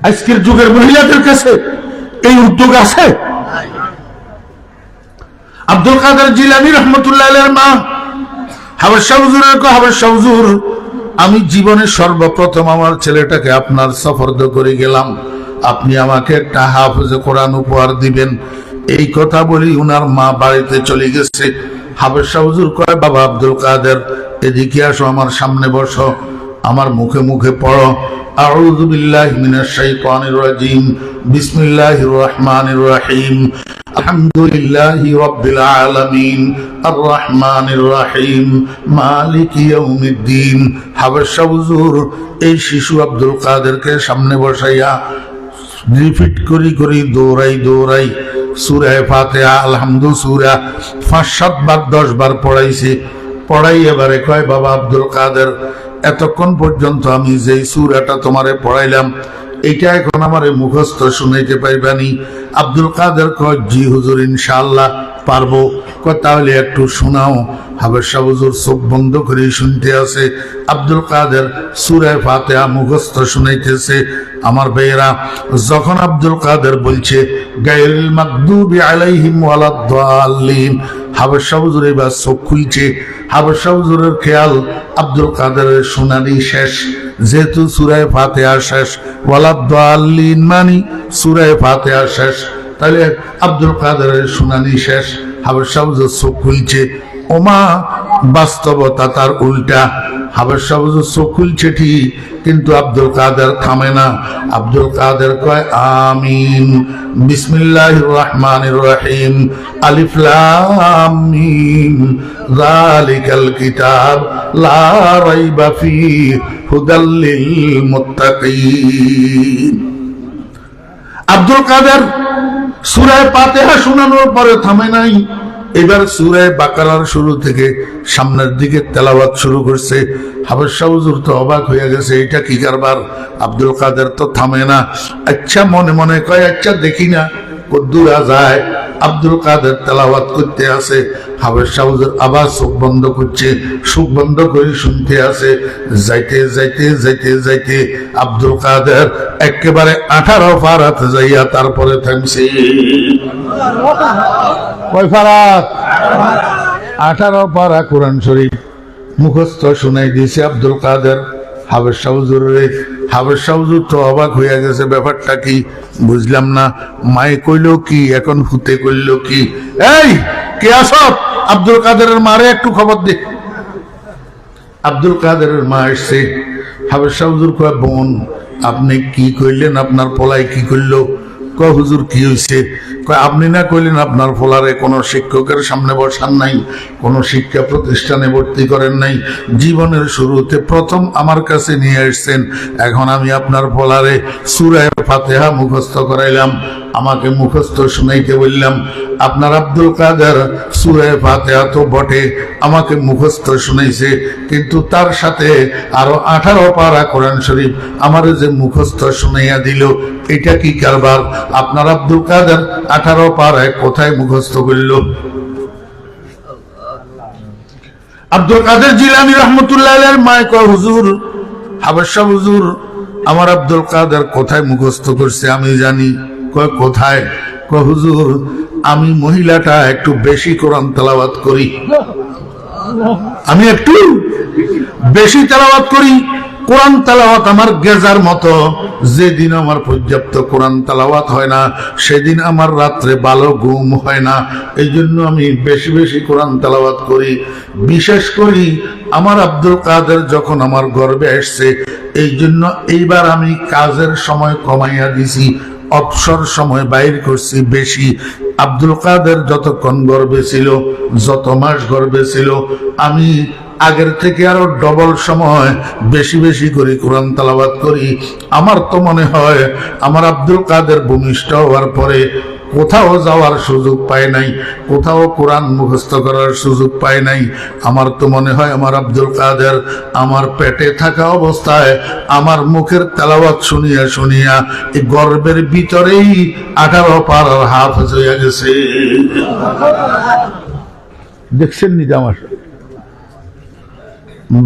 আজকের যুগের মহিলাদের কাছে এই উদ্যোগ আছে? আব্দুল কাদের জিলানী রহমতুল্লাহ আলাইহির মা হাফেজ সাহেব হুজুরের কয়, হাফেজ সাহেব হুজুর, আমি জীবনে সর্বপ্রথম আমার ছেলেটাকে আপনার সফরদ করে গেলাম, আপনি আমাকে একটা হাফেজে কোরআন উপহার দিবেন। এই কথা বলি উনার মা বাড়িতে চলে গেছে। হাফেজ সাহেব হুজুর কয়, বাবা আব্দুল কাদের, এদিকে আসো, আমার সামনে বসো। আমার মুখে মুখে পড়ো। আউযু বিল্লাহি মিনাশ শাইতানির রাজিম। বিসমিল্লাহির রহমানির রহিম। আলহামদুলিল্লাহি রাব্বিল আলামিন আর রহমানির রহিম মালিকি ইয়াউমিদ্দিন। হাবশা হুজুর এই শিশু আব্দুল কাদেরকে সামনে বসাইয়া রিপিট করি দৌড়াই সূরা ফাতিহা আলহামদু সূরা ৫-৭ বার ১০ বার পড়াইছে। পড়াই এবারে কয়, বাবা আব্দুল কাদের, এতক্ষণ পর্যন্ত আমি যেই সূরাটা তোমারে পড়াইলাম এইটা এখন আমারে মুখস্থ শুনাইতে পাইবানি? আব্দুল কাদের কয়, জি হুজুর ইনশাআল্লাহ পারবো। কয় তাহলে একটু শোনাও। হাবশা হুজুর চোখ বন্ধ করে শুনতে আছে। আব্দুল কাদের সূরা ফাতিহা মুখস্থ শুনাইতেছে। আমার ভাইয়েরা, যখন আব্দুল কাদের বলছে গায়রিল মাগদুবি আলাইহিম ওয়ালাদ-দাল্লিন, হাবশা হুজুর এবার চোখ খুলছে। হাবশা হুজুরের খেয়াল আব্দুল কাদেরের শুনানি শেষ। যেহেতু সূরা ফাতিহা শেষ, ওয়ালাদ-দাল্লিন মানে সূরা ফাতিহা শেষ, তাহলে আব্দুল কাদেরের শুনানি শেষ। হাবশা হুজুর চোখ খুলছে। ওমা, বাস্তবতা তার উল্টা। হাবশা হুজুর চোখ খুলছে ঠিক, কিন্তু আব্দুল কাদের থামে না। আব্দুল কাদের কয় আমিন। বিসমিল্লাহির রহমানির রহিম। আলিফ লাম মিম যালিকাল কিতাব লা রাইবা ফীহি হুদাল লিল মুত্তাকিন। আব্দুল কাদের সূরা ফাতিহা শোনানোর পরে থামে নাই। এবার সূরা বাকারার শুরু থেকে সামনের দিকে তেলাওয়াত শুরু করছে। হাবশা হুজুর তো অবাক হয়ে গেছে, এটা কি কারবার? আব্দুল কাদের তো থামে না। আচ্ছা মনে মনে কয়, আচ্ছা দেখি না কদ্দুরা যায়। আব্দুল কাদের তেলাওয়াত করতে আছে। হাবশা হুজুর আবার চোখ বন্ধ করছে, চোখ বন্ধ করে শুনতে আছে। যাইতে আব্দুল কাদের একেবারে 18 পারাতে যাইয়া তারপরে থামছে। কয় পারাত? 18 পারা কোরআন শরীফ মুখস্থ শুনাই দিয়েছে আব্দুল কাদের হাবশা হুজুরে। হাবশা হুজুর তো অবাক হইয়া গেছে, ব্যাপারটা কি বুঝলাম না। মায়ে কইল কি, এখন ফুতে কইল কি? এই কে আসত? আব্দুল কাদেরের মারে একটু খবর দে। আব্দুল কাদেরের মা এসছে। হাবশা হুজুর কয়, বোন আপনি কি কইলেন? আপনার পোলায় কি করলো? কয় হুজুর কি হয়েছে? কয় আপনি না কইলেন আপনার ফলারে কোনো শিক্ষকের সামনে বসান নাই, কোনো শিক্ষা প্রতিষ্ঠানে ভর্তি করেন নাই, জীবনের শুরুতে প্রথম আমার কাছে নিয়ে আসছেন। এখন আমি আপনার ফলারে সূরা ফাতিহা মুখস্থ করাইলাম, আমাকে মুখস্থ শুনাইতে বললাম। আপনার আব্দুল কাদের সূরা ফাতিহা তো বটে আমাকে মুখস্থ শুনাইছে, কিন্তু তার সাথে আরো 18 পারা কোরআন শরীফ আমার যে মুখস্থ শুনাইয়া দিল, এটা কি কারবার? আপনার আব্দুল কাদের 18 পারায় কোথায় মুখস্থ করল? আব্দুল কাদের জিলানী রহমতুল্লাহ আলাইহির মায় কয়, হুজুর হাবশা হুজুর আমার আব্দুল কাদের কোথায় মুখস্থ করছে আমি জানি। কয় কোথায়? কয় হুজুর আমি মহিলাটা একটু বেশি কোরআন তেলাওয়াত করি, আমি একটু বেশি তেলাওয়াত করি। কোরআন তেলাওয়াত আমার গেজার মতো। যেদিন আমার পর্যাপ্ত কোরআন তেলাওয়াত হয় না, সেদিন আমার রাত্রে ভালো ঘুম হয় না। এই জন্য আমি বেশি বেশি কোরআন তেলাওয়াত করি। বিশেষ করি আমার আব্দুল কাদের যখন আমার গর্বে আসছে, এই জন্য এইবার আমি কাজের সময় কমাইয়া দিছি, অবসর সময় বাইর করছি বেশি। আব্দুল কাদের যতক্ষণ গর্বে ছিল, যত মাস গর্বে ছিল, আমি আগের থেকে আরো ডবল সময় বেশি বেশি করে কোরআন তেলাওয়াত করি। আমার তো মনে হয় আমার আব্দুল কাদের ভূমিষ্ঠ হওয়ার পরে কোথাও যাওয়ার সুযোগ পায় নাই, কোথাও কোরআন মুখস্থ করার সুযোগ পায় নাই। আমার তো মনে হয় আমার আব্দুল কাদের আমার পেটে থাকা অবস্থায় আমার মুখের তেলাওয়াত শুনিয়া শুনিয়া এই গর্বের ভিতরেই 18 পারার হাফেজ হইয়া গেছে। দেখছেন নি আমার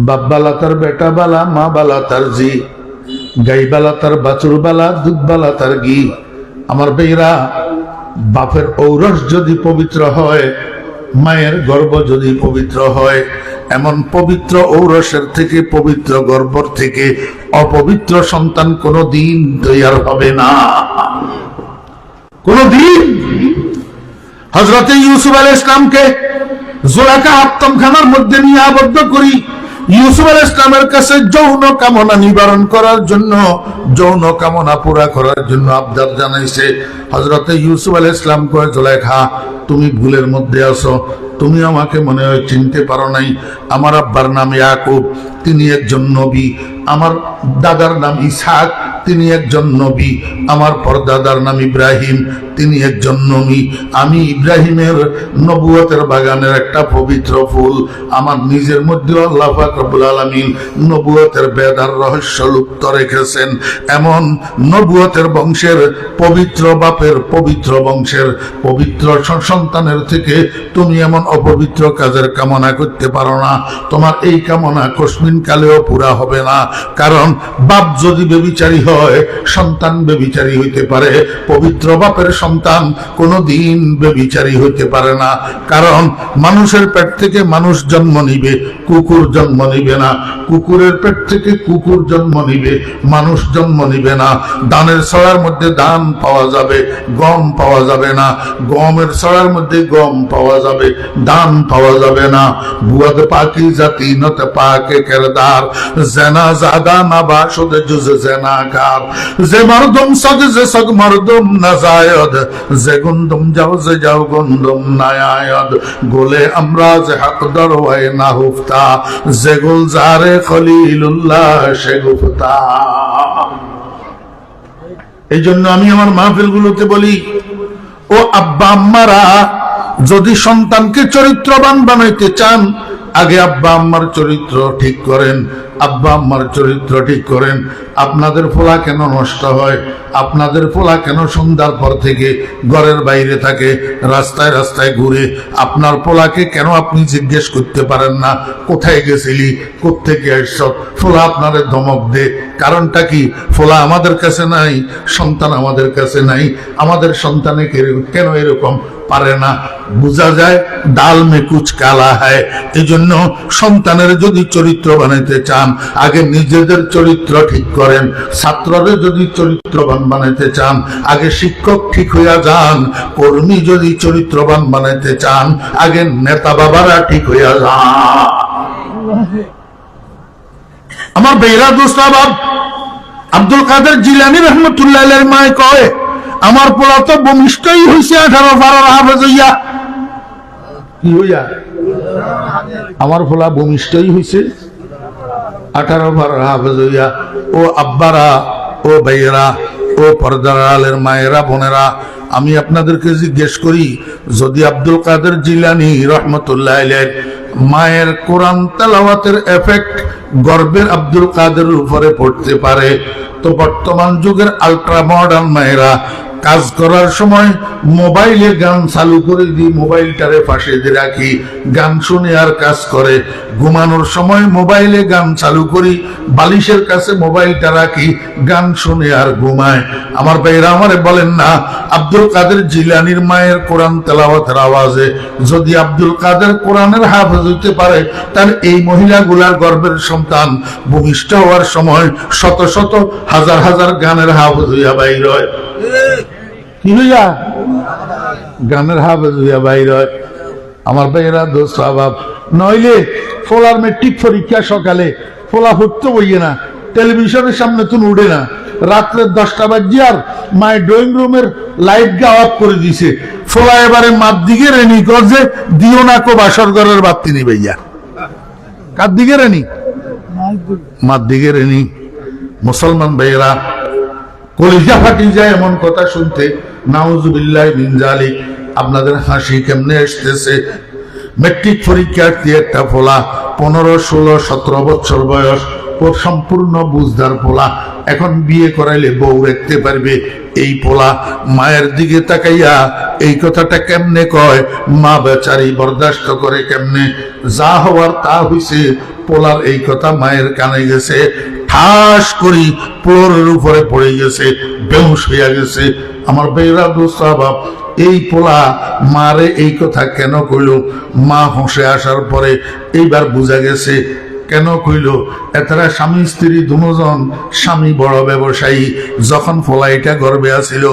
বাপ বালা তার বেটা বালা, মা বালা তার জি, গাই বালা তার বাছুর বালা, দুধ বালা তার ঘি। আমার বেইরা, বাপের ঔরস যদি পবিত্র হয়, মায়ের গর্ভ যদি পবিত্র হয়, এমন পবিত্র ঔরসের থেকে, পবিত্র গর্ভ থেকে অপবিত্র সন্তান কোনদিন তৈয়ার হবে না, কোনদিন। হযরত ইউসুফ আলাইহিস সালামকে জোলাকা আত্মখানার মধ্যে নিয়ে আবদ্ধ করি ইউসুফ আলাইহিস সালামের কাছে যৌন কামনা নিবারণ করার জন্য, যৌন কামনা পুরা করার জন্য আবদার জানাইছে। হযরতে ইউসুফ আলাইহিস সালাম কয়, জুলাইখা তুমি ভুলের মধ্যে আছো, তুমি আমাকে মনে হয় চিনতে পারো নাই। আমার আব্বার নাম ইয়াকুব, তিনি একজন নবী। আমার দাদার নাম ইসহাক, তিনি একজন নবী। আমার পরদাদার নাম ইব্রাহিম, তিনি একজন নবী। আমি ইব্রাহিমের নবুয়তের বাগানের একটা পবিত্র ফুল। আমার নিজের মধ্যে আল্লাহ পাক রব্বুল আলামিন নবুয়তের বেদার রহস্য লুপ্ত রেখেছেন। এমন নবুয়তের বংশের পবিত্র বাপের পবিত্র বংশের পবিত্র সন্তানের থেকে তুমি এমন অপবিত্র কাজের কামনা করতে পারো না। তোমার এই কামনা কসমিন কালেও পুরা হবে না। কারণ বাপ যদি ব্যভিচারী হয়, সন্তান ব্যভিচারী হইতে পারে। পবিত্র বাপের সন্তান কোনোদিন ব্যভিচারী হইতে পারে না। কারণ মানুষের পেট থেকে মানুষ জন্ম নিবে, কুকুর জন্ম নিবে না। কুকুরের পেট থেকে কুকুর জন্ম নিবে, মানুষ জন্ম নিবে না। ধানের ছড়ার মধ্যে ধান পাওয়া যাবে, গম পাওয়া যাবে না। গমের ছড়ার মধ্যে গম পাওয়া যাবে, ধান পাওয়া যাবে না। বুয়াদ পাকি জাতি নত পাকে কেরদার, জেনা জাদা না বাসুদ জুজ জেনাকার, যে মরদম সদ যে সগ মরদম নাজায়দ, যে গুন্দম যাও যে যাও গুন্দম নায়ায়দ, গোলে আমরা যে হক দরওয়ায় না হুফতা, যে গুলজারে খলিলুল্লাহ সে গুফতা। এই জন্য আমি আমার মাহফিল গুলোতে বলি, ও আব্বা আম্মারা, যদি সন্তানকে চরিত্রবান বানাইতে চান, আগে আব্বা আম্মার চরিত্র ঠিক করেন। আব্বা আম্মার চরিত্র ঠিক করেন। আপনাদের পোলা কেন নষ্ট হয়? আপনাদের পোলা কেন সন্ধ্যার পর থেকে ঘরের বাইরে থাকে, রাস্তায় রাস্তায় ঘুরে? আপনার পোলাকে কেন আপনি জিজ্ঞেস করতে পারেন না কোথায় গেছিলি, কোত্থেকে আসছ? পোলা আপনারে ধমক দে। কারণটা কি? পোলা আমাদের কাছে নাই, সন্তান আমাদের কাছে নাই। আমাদের সন্তানে কেন এরকম পারে না? বোঝা যায় ডাল মে কুচ কালা হয়। এই জন্য সন্তানের যদি চরিত্র বানাইতে চান, আগে নিজেদের চরিত্র ঠিক করেন। ছাত্রদের যদি চরিত্রবান বানাইতে চান, আগে শিক্ষক ঠিক হইয়া যান। কর্মী যদি চরিত্রবান বানাইতে চান, আগে নেতা বাবারা ঠিক হইয়া যান। আমার বেহরা দোস্ত আব্দুল কাদের জিলানী রহমতুল্লাহ আলাইহির মায় কয়, আমার পোলা তো ভূমিষ্ঠই হইছে 18-12 হাফেজ হইয়া। কি হইয়া? আমার পোলা ভূমিষ্ঠই হইছে 18-12 হাফেজ হইয়া। ও আব্বারা, ও ভাইয়েরা, ও পর্দার আলের মায়েরা, বোনেরা, আমি আপনাদেরকে জিজ্ঞেস করি, যদি আব্দুল কাদের জিলানী রহমতুল্লাহ আলাইহির মায়ের কোরআন তেলাওয়াতের এফেক্ট গর্বের আব্দুল কাদের উপরে পড়তে পারে, তো বর্তমান যুগের আল্ট্রা মডার্ন মায়েরা কাজ করার সময় মোবাইলে গান চালু করে দিই, মোবাইলটারে পাশে দিয়ে রাখি, গান শুনে আর কাজ করে। ঘুমানোর সময় মোবাইলে গান চালু করি, বালিশের কাছে মোবাইলটা রাখি, গান শুনে আর ঘুমায়। আমার ভাইরা আমারে বলেন না, আব্দুল কাদের জিলানীর মায়ের কোরআন তেলাওয়াতের আওয়াজে যদি আব্দুল কাদের কোরআনের হাফেজ হইতে পারে, তার এই মহিলাগুলার গর্বের সন্তান ভূমিষ্ঠ হওয়ার সময় শত শত হাজার হাজার গানের হাফেজ হইয়া বাইর হয়। কি হইয়া? গানের হাফেজ হইয়া বাইর হয়। আমার ভাইয়েরা দোস্ত আবাব, নইলে ফোলার মেট্রিক পরীক্ষা সকালে ফোলা ফুটতে বইয়ে না, টেলিভিশনের সামনে তুমি উঠে না। রাত্রে 10টা বাজে আর মায়ের ড্রয়িং রুমের লাইট গা অফ করে দিছে। ফোলা এবারে মার দিকে রেনি করছে, দিও না কো বাসর ঘরের বাতি নি ভাইয়া। কার দিকে রেনি? মার দিকে রেনি। মুসলমান ভাইয়েরা, কলিজা ফাটি যায় এমন কথা শুনতে। নাউজুবিল্লাহ মিন যালিক। আপনাদের হাসি কেমনে আসতেছে? মেট্রিক পরীক্ষার্থী একটা ফোলা, 15, 16, 17 বছর বয়স, সম্পূর্ণ বুঝদার পোলা। এখন বিয়ে করাইলে বউ রাখতে পারবে এই পোলা মায়ের দিকে তাকাইয়া এই কথাটা কেমনে কয়? মা বেচারি বরদাস্ত করে কেমনে? যা হওয়ার তা হইছে। পোলার এই কথা মায়ের কানে গেছে, ঠাস করি ফ্লোরের উপরে পড়ে গেছে, বেহুশ হইয়া গেছে। আমার বেরা দোস্ত বাপ, এই পোলা মারে এই কথা কেন কইল? মা হোসে আসার পরে এইবার বুঝা গেছে কেন কইল। এতারা স্বামী স্ত্রী দুজন, স্বামী বড় ব্যবসায়ী। যখন ফলাইটা গর্বে আসিল,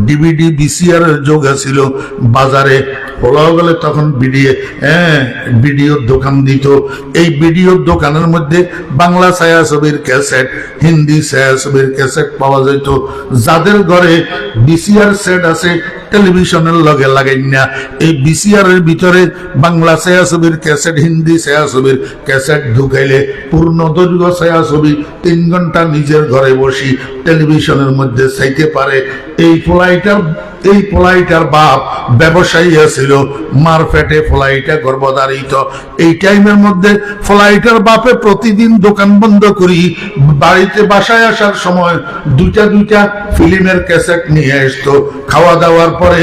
ডিভিডি VCR এর যোগ আসিল, বাজারে পোলাও গেলে তখন ভিডিওর দোকান দিত। এই ভিডিওর দোকানের মধ্যে বাংলা ছায়াছবির ক্যাসেট, হিন্দি ছায়াছবির ক্যাসেট পাওয়া যেত। যাদের ঘরে বিসিআর সেট আছে, টেলিভিশনের লগে লাগাই না, এই বিসিআর এর ভিতরে বাংলা ছায়াছবির ক্যাসেট, হিন্দি ছায়াছবির ক্যাসেট ঢুকাইলে পূর্ণ দৈর্ঘ্য ছায়াছবি 3 ঘন্টা নিজের ঘরে বসি টেলিভিশনের মধ্যে চাইতে পারে। এই পোলাইটার বাপ ব্যবসায়ী ছিল, মার পেটে ফলাইটা গর্ভধারিত। এই টাইমের মধ্যে ফলাইটার বাপে প্রতিদিন দোকান বন্ধ করি বাড়িতে বাসায় আসার সময় দুইটা ফিল্মের ক্যাসেট নিয়ে আসতো। খাওয়া দাওয়ার পরে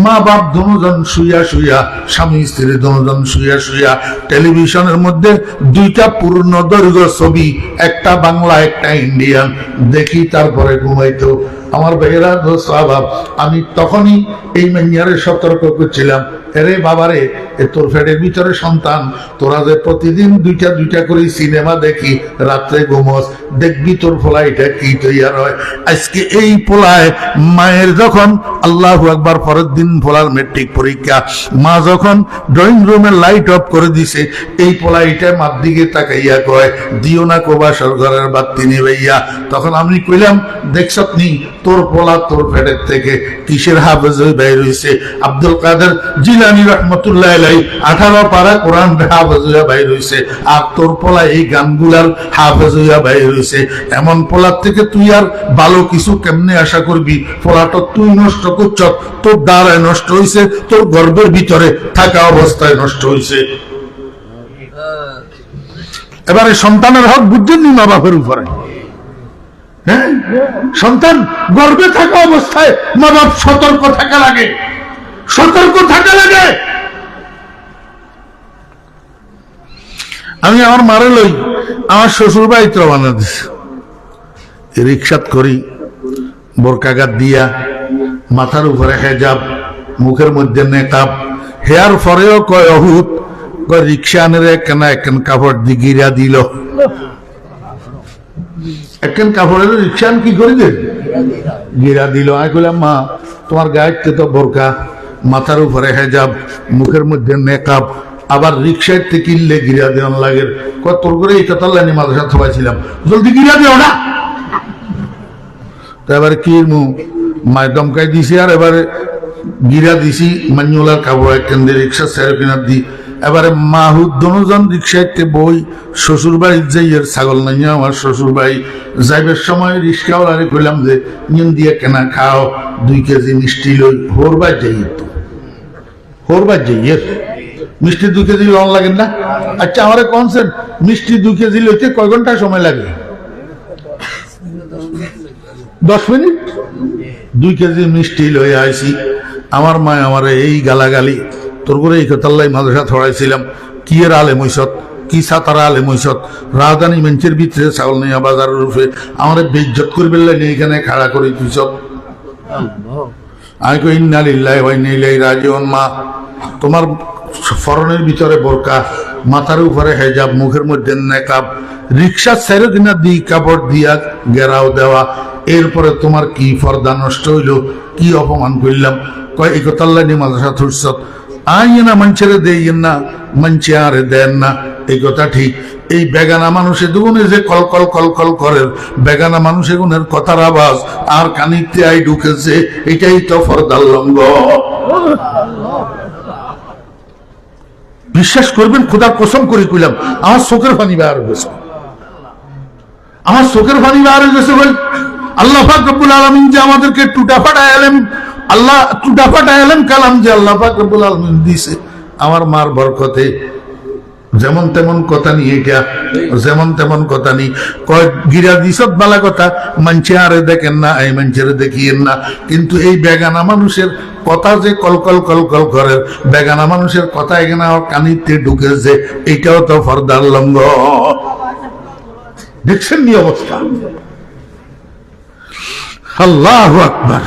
মা বাপ দুজন শুইয়া স্বামী স্ত্রী দুজন শুইয়া টেলিভিশনের মধ্যে 2টা পূর্ণ দৈর্ঘ্য ছবি, একটা বাংলা একটা ইন্ডিয়ান দেখি, তারপরে ঘুমাইতো। আমার ভাইয়েরা স্বভাব, আমি তখনই এই মেনিয়ারে সতর্ক করছিলাম, আরে বাবারে, তোর ফ্যাটের ভিতরে সন্তান, তোরা যে প্রতিদিন দুইটা করে সিনেমা দেখি, রাত্রে ঘুমস, দেখবি তোর ফলাইটা কি তৈয়ার হয়। আজকে এই পোলায় মায়ের যখন আল্লাহু আকবার পরের দিন ফলার মেট্রিক পরীক্ষা, মা যখন ড্রয়িং রুমের লাইট অফ করে দিছে, এই পোলাইটা মার দিকে তাকাইয়া কয়, দিও না কোবাসর ঘরের বাতি নিবাইয়া। তখন আমি কইলাম, দেখছত নি তোর পোলা তোর ফ্যাটের থেকে কিসের হাফেজ হয়ে বাইর হইছে? আব্দুল কাদের জিলানী রহমতুল্লাহ আলাইহি 18 পারা কোরআন হাফেজ হইয়া বাইর হইছে, আর তোর পোলা এই গানগুলার হাফেজ হইয়া বাইর হইছে। এমন পোলার থেকে তুই আর ভালো কিছু কেমনে আশা করবি? পোলাটা তুই নষ্ট করছ, তোর দ্বারায় নষ্ট হইছে, তোর গর্ভের ভিতরে থাকা অবস্থায় নষ্ট হইছে। এবারে সন্তানের হক বুঝছেন নি মা বাপের উপরে? হ্যাঁ, সন্তান গর্ভে থাকা অবস্থায় মা বাপ সতর্ক থাকা লাগে। আমি আমার মারে লই, আমার শ্বশুর বাড়ি রওনা দিছে, রিক্সাত করি, বোরকাগাত দিয়া, মাথার উপরে হেজাব, মুখের মধ্যে নেকাব, হেয়ার পরেও কয় অহুত, কয় রিক্সা আনে কেনা একখান কাপড় দি গিরা দিল। একখান কাপড়ের রিক্সা কি করে দেন? গিরা দিল। আমি কইলাম, মা তোমার গায়ে তো বোরকা, মাথার উপরে হেজাব, মুখের মধ্যে নেকাব, আবার রিক্সায় কিনলে গিরা দেওয়ান লাগে। তোর করে এই কথা মাদ্রাসা থবাইছিলাম, জলদি গিরা দিও না। তো এবারে কি মায়ের দমকাই দিছি, আর এবারে গিরা দিছি মান্যুলার কাপড় একখান দিয়ে রিক্সা ছেড়ে কিনার দি। এবারে মাহুদ দুজন রিক্সাইতে বই শ্বশুর বাড়ি যাই, এর ছাগল নাই আমার শ্বশুর বাড়ি যাইবার সময় রিক্সাওয়ালারে কইলাম যে নিন দিয়ে কেনা খাও, 2 কেজি মিষ্টি লই, হোরবার যাই, একটু হোরবার যাই, মিষ্টি 2 কেজি লন লাগে না? আচ্ছা আমার কনসেন্ট, মিষ্টি 2 কেজি লইতে কয় ঘন্টা সময় লাগে? 10 মিনিট। 2 কেজি মিষ্টি লই আইছি। আমার মা আমার এই গালাগালি, তোর করে এই কথাল্লাই মাদ্রাসা ছড়াইছিলাম, কি এর আলেম হইছত, কি সাতারা আলেম হইছত, রাজধানী মেঞ্চের ভিতরে ছাগল নিয়ে বাজারের রূপে আমার বেইজ্জত করবে এখানে খাড়া করে তুইছত। আমি কই, ইন্না লিল্লাহি ওয়া ইন্না ইলাইহি রাজিউন। মা তোমার ফরনের ভিতরে বোরকা, মাথার উপরে হেজাব, মুখের মধ্যে নেকাব, রিক্সা ছেড়ে দিনা দি কাপড় দিয়া গেরাও দেওয়া, এরপরে তোমার কি পর্দা নষ্ট হইল, কি অপমান করলাম? কয় এই কথা আল্লাহ মাদ্রাসা থুরছত, আইয়ে না মঞ্চেরে দেইয়েন না, মঞ্চে আরে দেন না। এই কথা ঠিক। এই বেগানা মানুষের দুগুণে যে কলকল কলকল করে, বেগানা মানুষের গুণের কথার আওয়াজ আর কানিতে আই ঢুকেছে, এটাই তো পর্দার লঙ্ঘ। বিশ্বাস করবেন, খোদার কসম করে কইলাম, আমার চোখের পানি বের হয়ে গেছে, আমার চোখের পানি বের হয়ে গেছে। বল আল্লাহ পাক রব্বুল আলামিন যে আমাদেরকে টুটাফাটা এলেম, আল্লাহ টুটাফাটা এলেম কালাম যে আল্লাহ পাক রব্বুল আলামিন দিছে, আমার মার বরকতে যেমন তেমন কথা নি, এটা যেমন তেমন কথা নি। কয় গিরা দিছত বালা কথা, মানছে আরে দেখেন না, এই মানছেরে দেখিয়েন না। কিন্তু এই বেগানা মানুষের কথা যে কলকল কলকল করে, বেগানা মানুষের কথা এখানে আমার কানিতে ঢুকেছে, এইটাও তো পর্দার লঙ্ঘ। দেখছেন নি অবস্থা? আল্লাহু আকবার।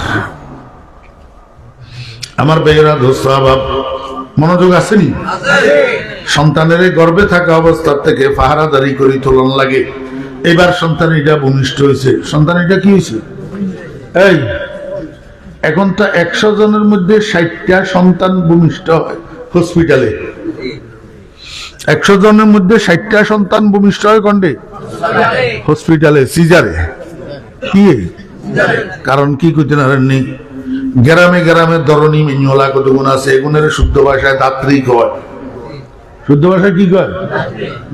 আমার বেয়েরা দোস্ত আবাব, মনোযোগ আসেনি? সন্তানের গর্ভে থাকা অবস্থা থেকে পাহারাদারি করে তোলন লাগে। এবার সন্তান এটা ভূমিষ্ঠ হয়েছে। সন্তান এটা কি হয়েছে? এই এখন তো 100 জনের মধ্যে 60টা সন্তান ভূমিষ্ঠ হয় হসপিটালে। 100 জনের মধ্যে 60টা সন্তান ভূমিষ্ঠ হয় কন্ডে হসপিটালে, সিজারে। কি কারণ কি করতে পারেননি? গ্রামে গ্রামে ধরনী মেঞ্জলা কতগুণ আছে, এগুনের শুদ্ধ ভাষায় দাত্রী কয়। শুদ্ধ ভাষায় কি কয়?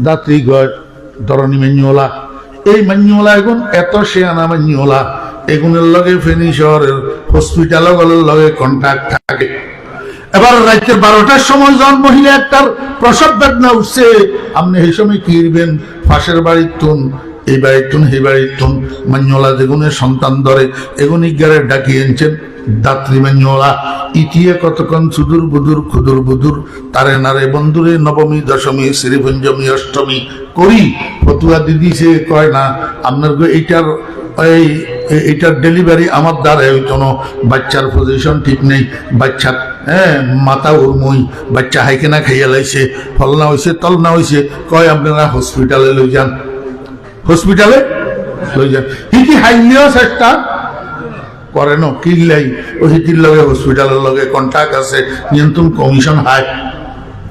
দাত্রী কয়, ধরনী মেঞ্জলা। এই মান্যলা এখন এত শেয়ানা মান্যলা, এগুনের লগে ফেনী শহরের হসপিটাল লগে কন্ট্যাক্ট থাকে। এবার রাত্রে 12টার সময় যখন মহিলা একটার প্রসব বেদনা উঠছে, আপনি এই সময় কি করবেন? পাশের বাড়ির তুন, এই বাড়ির তুন, এই বাড়ির তুন মান্যলা যেগুনের সন্তান ধরে এগুনি গারে ডাকিয়ে এনেছেন দাত্রী মান্যলা। ইটিয়ে কতক্ষণ সুদূর বুদুর ক্ষুদুর বুদুর তারে নারে বন্ধুরে নবমী দশমী শ্রীপঞ্চমী অষ্টমী করি ফতুয়া দিদি সে কয় না আপনার এইটার এইটার ডেলিভারি আমার দ্বারা হইতো না, বাচ্চার পজিশন ঠিক নেই, বাচ্চার মাথা উর্মই, বাচ্চা হাইকেনা খাইয়া লাইছে, ফলনা হয়েছে তলনা হয়েছে, কয় আপনারা হসপিটালে লই যান, হসপিটালে লই যান। হিকি হাইলেও চেষ্টা করে না, কিনলাই ওই হিতির লগে হসপিটালের লগে কন্ট্যাক্ট আছে, নিয়ন্ত্রণ কমিশন হায়,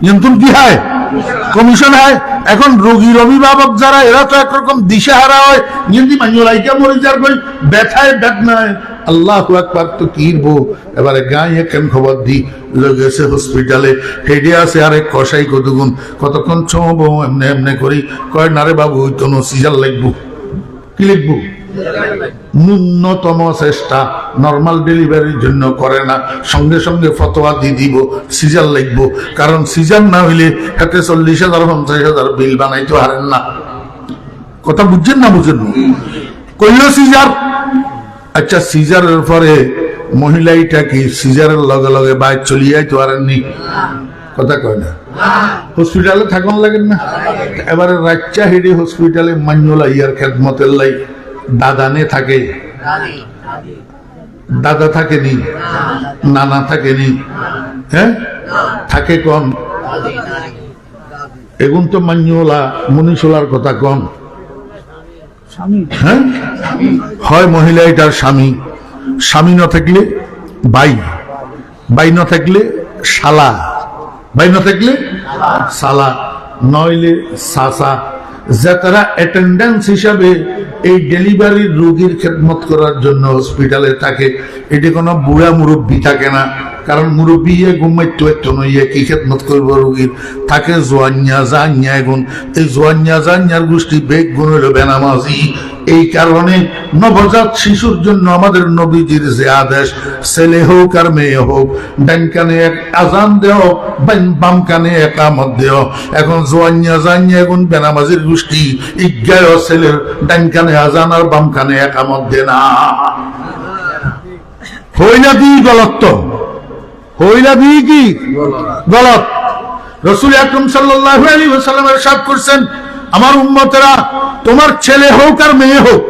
নিয়ন্ত্রণ কি হয়? কমিশন হয়। এখন রোগীর অভিভাবক যারা, এরা তো একরকম দিশাহারা হয়, নিয়ন্ত্রণ মাইকা মরে যার কই ব্যথায় বেদনায় আল্লাহু আকবার তো কিরবো। এবারে গায়ে কেন খবর দি গেছে হসপিটালে, হেডে আছে আরেক কষাই কতগুণ, কতক্ষণ ছোঁবো এমনি এমনি করি, কয় নারে বাবু ওই তো সিজার লিখবো। কি লিখবো? ন্যূনতম চেষ্টা নর্মাল ডেলিভারির জন্য করে না, সঙ্গে সঙ্গে ফতোয়া দিয়ে দিব সিজার লিখবো। কারণ সিজার না হইলে হাতে 40,000 50,000 বিল বানাইতে হারেন না। কথা বুঝছেন না? বুঝেন কইল সিজার। আচ্ছা, সিজারের পরে মহিলাইটা কি সিজারের লগে লগে বাইর চলিয়ে তো হারেননি? কথা কয় না, হসপিটালে থাকুন লাগেন না। এবারে রাচ্চা হেডে হসপিটালে মান্যলা ইয়ার খেদমতের লাই দাদানে থাকে, দাদা থাকেনি, নানা থাকেনি, হ্যাঁ থাকে কন। এগুন তো মান্যলা মনীষলার কথা কন। হ্যাঁ হয় মহিলা এটার স্বামী, স্বামী না থাকলে ভাই, ভাই না থাকলে শালা, ভাই না থাকলে শালা, নইলে সাসা। যারা অ্যাটেন্ডেন্স হিসাবে এই ডেলিভারি রোগীর খেদমত করার জন্য হসপিটালে থাকে, এটি কোনো বুড়া মুরব্বী থাকে না। কারণ মুরব্বী ঘুমাইতো একটু নইয়ে কি খেদমত করবো রোগীর, থাকে জোয়ান্যা জান্যা। এখন এই জোয়ান্যা জান্যার গোষ্ঠী বেগ গুণ হইল বেনামাজি। এই কারণে নবজাত শিশুর জন্য আমাদের নবীজির যে আদেশ, ছেলে হোক আর মেয়ে হোক, ডান কানে এক আজান দেও, বাম কানে একামত দেও। এখন জোয়ান্যা জান্যা এখন বেনামাজির গোষ্ঠী ইজ্ঞায় ছেলের ডান কানে আজান আর বাম কানে একামত দে না। হইলা কি গলত? তো হইলা দিয়ে কি গলত? রাসূল আকরাম সাল্লাল্লাহু আলাইহি ওয়াসাল্লাম ইরশাদ করছেন, আমার উম্মতেরা তোমার ছেলে হোক আর মেয়ে হোক,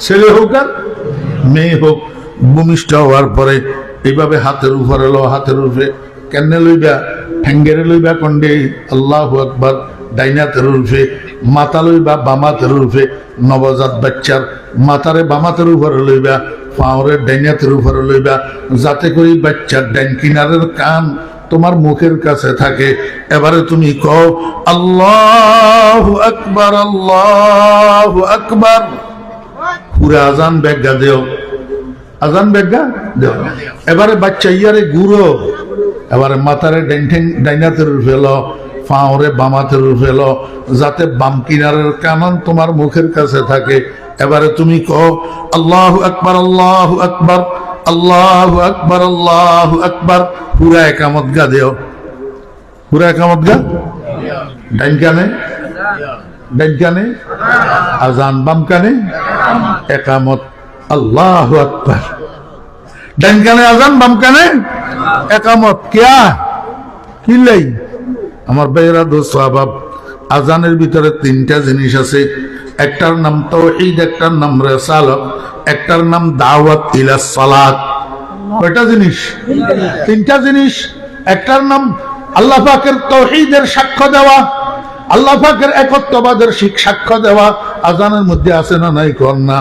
ছেলে হোক আর মেয়ে হোক, ভূমিষ্ঠ হওয়ার পরে এইভাবে হাতের উপরে লো, হাতের উপরে কেনে লইবা, ঠ্যাঙ্গেরে লইবা কন্ডে আল্লাহু আকবার, ডাইনাতের উর্ফে মাথা লইবা, বামাতের উর্ফে নবজাত বাচ্চার মাথারে বামাতের উপরে লইবা, পাওরে ডাইনাতের উপরে লইবা, যাতে করে বাচ্চার ডাইন কিনারের কান তোমার মুখের কাছে থাকে। এবারে তুমি কও আল্লাহু আকবার, আল্লাহু আকবার। পুরা আজান ব্যাগা দেও, আজান ব্যাগা দেও। এবারে বাচ্চা ইয়ারে গুড়ো, এবারে মাথারে ডাইনাতের ফেলো, পাওরে বামাতের ফেলো, যাতে বাম কিনারের কানন তোমার মুখের কাছে থাকে। এবারে তুমি কও আল্লাহু আকবার, আল্লাহু আকবার, আল্লাহু আকবার, আল্লাহু আকবার। পুরা একামত গা দেও, পুরা একামত গা। ডাইন কানে, ডাইন কানে আজান, বাম কানে একামত। আল্লাহু আকবার। ডাইন কানে আজান, বাম কানে একামত। কিয়া কিলাই আমার ভাইয়েরা দোস্ত আবাব, আজানের ভিতরে 3টা জিনিস আছে। একটার নাম তাওহীদ, একটার নাম রিসালাত, একটার নাম দাওয়াত ইলা সালাত। কয়টা জিনিস? 3টা জিনিস। একটার নাম আল্লাহ পাকের তাওহীদের সাক্ষ্য দেওয়া, আল্লাহ পাকের একত্ববাদের সাক্ষ্য দেওয়া। আজানের মধ্যে আছে না নাই? কর না।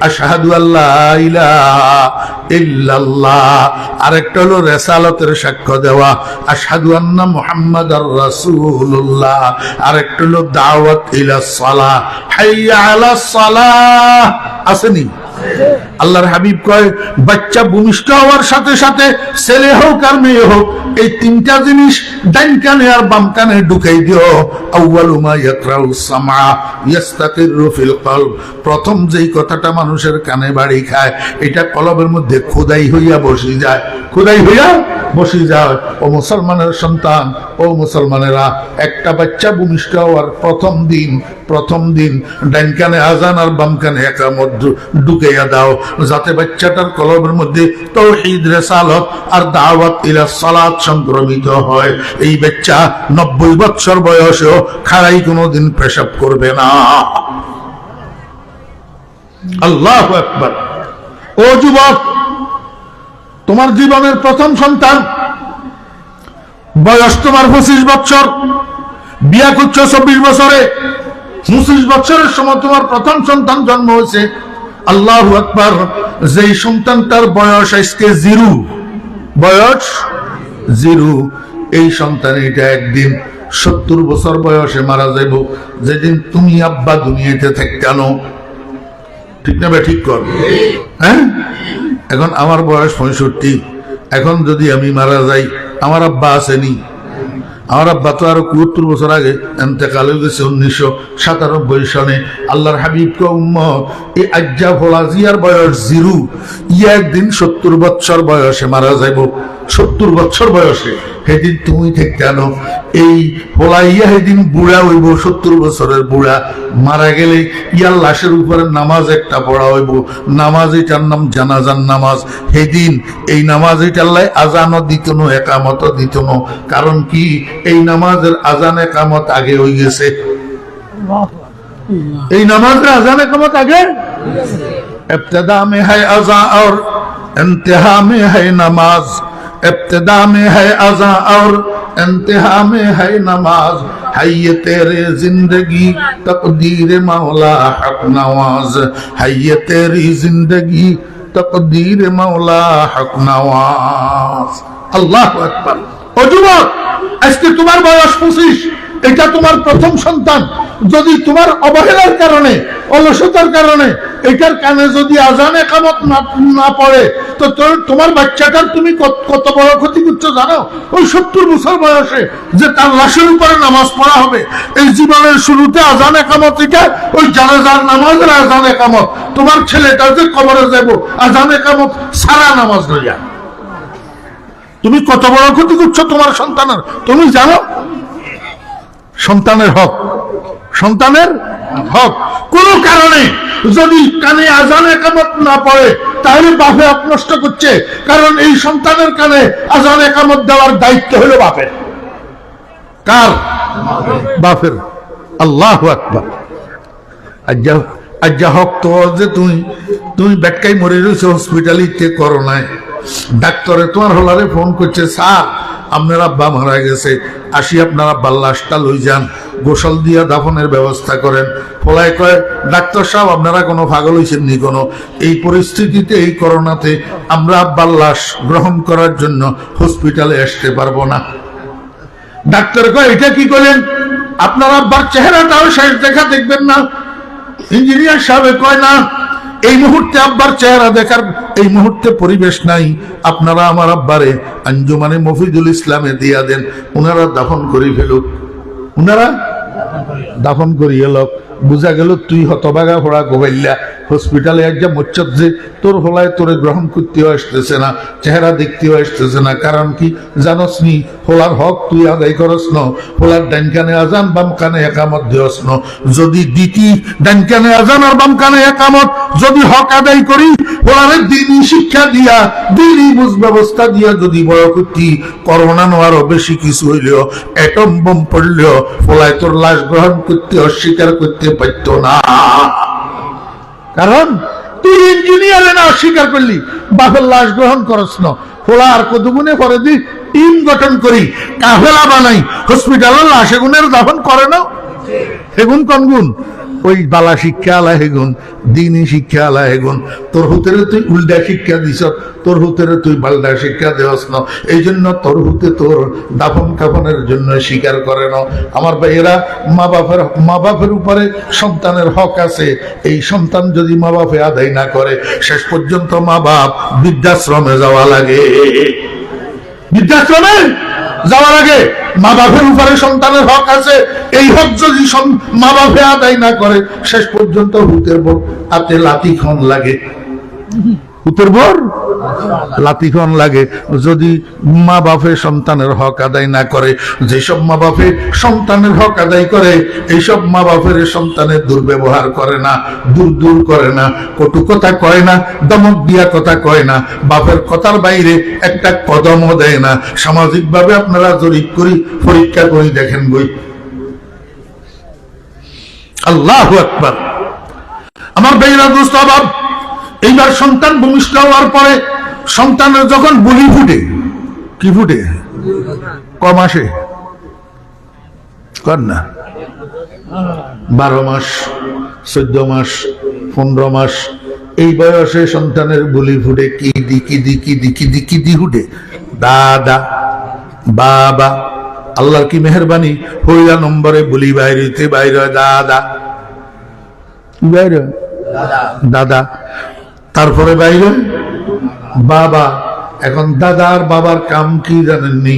আশহাদু আল্লা ইলাহা ইল্লাল্লাহ, আরেকটা হলো রিসালাতের সাক্ষ্য দেওয়া আশহাদু আন্না মুহাম্মাদার রাসূলুল্লাহ, আরেকটা হলো দাওয়াত ইলাস সালাহ হাইয়া আলাস সালাহ। আসেনি? আল্লাহর হাবিব কয় বাচ্চা ভূমিষ্ঠ হওয়ার সাথে সাথে ছেলে হোক আর মেয়ে হোক এই তিনটা জিনিস ডান কানে আর বাম কানে ঢুকাই দিও। আউয়ালু মা ইয়াকরাউ সামআ ইয়াস্তাকিরু ফিল কলব, প্রথম যেই কথাটা মানুষের কানে বাড়ি খায় এটা কলবের মধ্যে খোদাই হইয়া বসে যায়, খোদাই হইয়া বসে যায়। ও মুসলমানের সন্তান, ও মুসলমানেরা, একটা বাচ্চা ভূমিষ্ঠ হওয়ার প্রথম দিন ডান কানে আজান আর বাম কানে ইকামত ঢুকাইয়া দাও, যাতে বাচ্চাটার কলবের মধ্যে তাওহীদ, রিসালাত আর দাওয়াত ইলা সালাত সংক্রমিত হয়। এই বাচ্চা 90 বছর বয়সেও খাড়াই কোনোদিন পেশাব করবে না। আল্লাহু আকবার। ও যুবক, তোমার জীবনের প্রথম সন্তান, বয়স তোমার 25 বছর, বিয়া করছো 24 বছরে, 25 বছরের সময় তোমার প্রথম সন্তান জন্ম হয়েছে। আল্লাহু আকবার। যেই সন্তানটার বয়স আজকে 0, বয়স 0, এই সন্তান এটা একদিন 70 বছর বয়সে মারা যাইব, যেদিন তুমি আব্বা দুনিয়াতে থাকতেন। ঠিক না? ঠিক কর। হ্যাঁ, এখন আমার বয়স 65, এখন যদি আমি মারা যাই, আমার আব্বা আসেনি? আমার আব্বা তো আরো 72 বছর আগে ইন্তেকাল হয়ে গেছে 1997 সনে। আল্লাহর হাবিবকে উম্মত এই আজ্জা ফলাজিয়ার বয়স 0, ইয়া একদিন 70 বছর বয়সে মারা যাইব। 70 বছর বয়সে সেদিন তুমি থেকে আনো এই ফলাইয়া সেদিন বুড়া হইব, 70 বছরের বুড়া। মারা গেলে ইয়ার লাশের উপরে নামাজ একটা পড়া হইব, নামাজ এটার নাম জানাজার নামাজ। সেদিন এই নামাজ এটাল্লাই আজানও দিত না, একামতও দিত না। কারণ কি? এই নামাজের আজান একামত আগে হয়ে গেছে। এই নামাজের আজান একামত আগে, ইবতিদা মে হ্যায় আযা और इंतहा में है नमाज, इब्तिदा में है अज़ा और इंतहा में है नमाज, है ये तेरे जिंदगी तकदीर मौला हक नवाज, है ये तेरी जिंदगी तकदीर मौला हक नवाज। अल्लाहु আকবার। ও যুবক, আজকে তোমার বয়স 25, এটা তোমার প্রথম সন্তান। যদি তোমার অবহেলার কারণে, অলসতার কারণে এটার কানে যদি আজান একামত না পড়ে, তো তোমার বাচ্চাটার তুমি কত বড় ক্ষতি করছো জানো? ওই 70 বছর বয়সে যে তার লাশের উপরে নামাজ পড়া হবে, এই জীবনের শুরুতে আজান একামত, এটা ওই জানাজার নামাজের আজান একামত। তোমার ছেলেটা যে কবরে যাব আজান একামত সারা নামাজ লইয়া, তুমি কত বড় ক্ষতি করছো তোমার সন্তানের, তুমি জানো? সন্তানের হক, সন্তানের হক। কোন কারণে যদি কানে আজান একামত না পড়ে, তাহলে বাপে হক নষ্ট করছে। কারণ এই সন্তানের কানে আজান একামত দেওয়ার দায়িত্ব হলো বাপের। কার? বাপের। আল্লাহু আকবার। আজ্জা হক তো যে তুমি বেটকাই মরে রয়েছে হসপিটালিতে করোনায়, ডাক্তারে তোমার হলারে ফোন করছে, স্যার আপনার আব্বা মারা গেছে, আসি আপনার আব্বার লাশটা লই যান, গোসল দিয়া দাফনের ব্যবস্থা করেন। ফলায় কয়, ডাক্তার সাহেব আপনারা কোনো পাগল হয়েছেন নি? কোনো এই পরিস্থিতিতে, এই করোনাতে আমরা আব্বার লাশ গ্রহণ করার জন্য হসপিটালে আসতে পারবো না। ডাক্তার কয়, এটা কি করলেন? আপনার আব্বার চেহারাটাও শেষ দেখা দেখবেন না? ইঞ্জিনিয়ার সাহেব কয়, না, এই মুহূর্তে আব্বার চেহারা দেখার এই মুহূর্তে পরিবেশ নাই, আপনারা আমার আব্বারে আঞ্জুমানে মফিদুল ইসলামে দিয়া দেন, ওনারা দাফন করি ফেলুক। ওনারা দাফন করিয়ে লোক। বুঝা গেল তুই হতবাগা ফোড়া গোবাইল্লা হসপিটালে এক যা মোচ্চত যে তোর হলায় তোরে গ্রহণ করতেও আসতেছে না, চেহারা দেখতেও আসতেছে না। কারণ কি জানস নি? হোলার হক তুই আদায় করস ন, হোলার ডান কানে আজান বাম কানে একামত দিওস ন। যদি দিতি ডান কানে আজান আর বাম কানে একামত যদি হক আদায় করি, হোলারে দিনই শিক্ষা দিয়া, দিনই বুঝ ব্যবস্থা দিয়া যদি বড় করতি, করোনা নোয়ারও বেশি কিছু হইলেও, অ্যাটম বোম পড়লেও হোলায় তোর লাশ গ্রহণ করতে অস্বীকার করতে পারত না। কারণ তুই ইঞ্জিনিয়ারে না অস্বীকার করলি, বাপের লাশ গ্রহণ করস না। ফোলা আর কতগুণে পরে দি টিম গঠন করি, কাফেলা বানাই, হসপিটালের লাশ এগুনের দাফন করে না। এগুন কোন গুণ? ওই বালা শিক্ষা আলা হেগুন, দিনই শিক্ষা আলা হেগুন। তোর হুতেরে তুই উল্টা শিক্ষা দিছ, তোর হুতেরে তুই পাল্টা শিক্ষা দেওয়াস না, এই জন্য তোর হুতে তোর দাফন কাফনের জন্য স্বীকার করে না। আমার ভাইয়েরা, মা বাপের উপরে সন্তানের হক আছে। এই সন্তান যদি মা বাপে আদায় না করে, শেষ পর্যন্ত মা বাপ বৃদ্ধাশ্রমে যাওয়া লাগে। বৃদ্ধাশ্রমে যাওয়ার আগে মা বাপের উপরে সন্তানের হক আছে। এই হক যদি মা বাপে আদায় না করে, শেষ পর্যন্ত হুতের বর হাতে লাঠিখন লাগে। হুতের বর লাঠিখন লাগে যদি মা বাপে সন্তানের হক আদায় না করে। যেসব মা বাপে সন্তানের হক আদায় করে, এইসব মা বাপের সন্তানের দুর্ব্যবহার করে না, দূর করে না, কটু কথা কয় না, দমক দিয়া কথা কয় না, বাপের কথার বাইরে একটা কদমও দেয় না। সামাজিক ভাবে আপনারা জরিপ করি, পরীক্ষা করি, দেখেন বই। আল্লাহু আকবার। আমার ভাইরা দোস্ত, বাপ এইবার সন্তান ভূমিষ্ঠ হওয়ার পরে সন্তানের যখন বুলি ফুটে, কি ফুটে? ক মাসে? কর না, 12 মাস, 14 মাস, 15 মাস, এই বয়সে সন্তানের বুলি ফুটে। কি দি ফুটে? দাদা, বাবা। আল্লাহর কি মেহরবানি, হইলা নম্বরে বুলি বাইরে বাইরে দাদা, বাইরে দাদা, তারপরে বাইরে বাবা। এখন দাদা আর বাবার কাম কি জানেননি?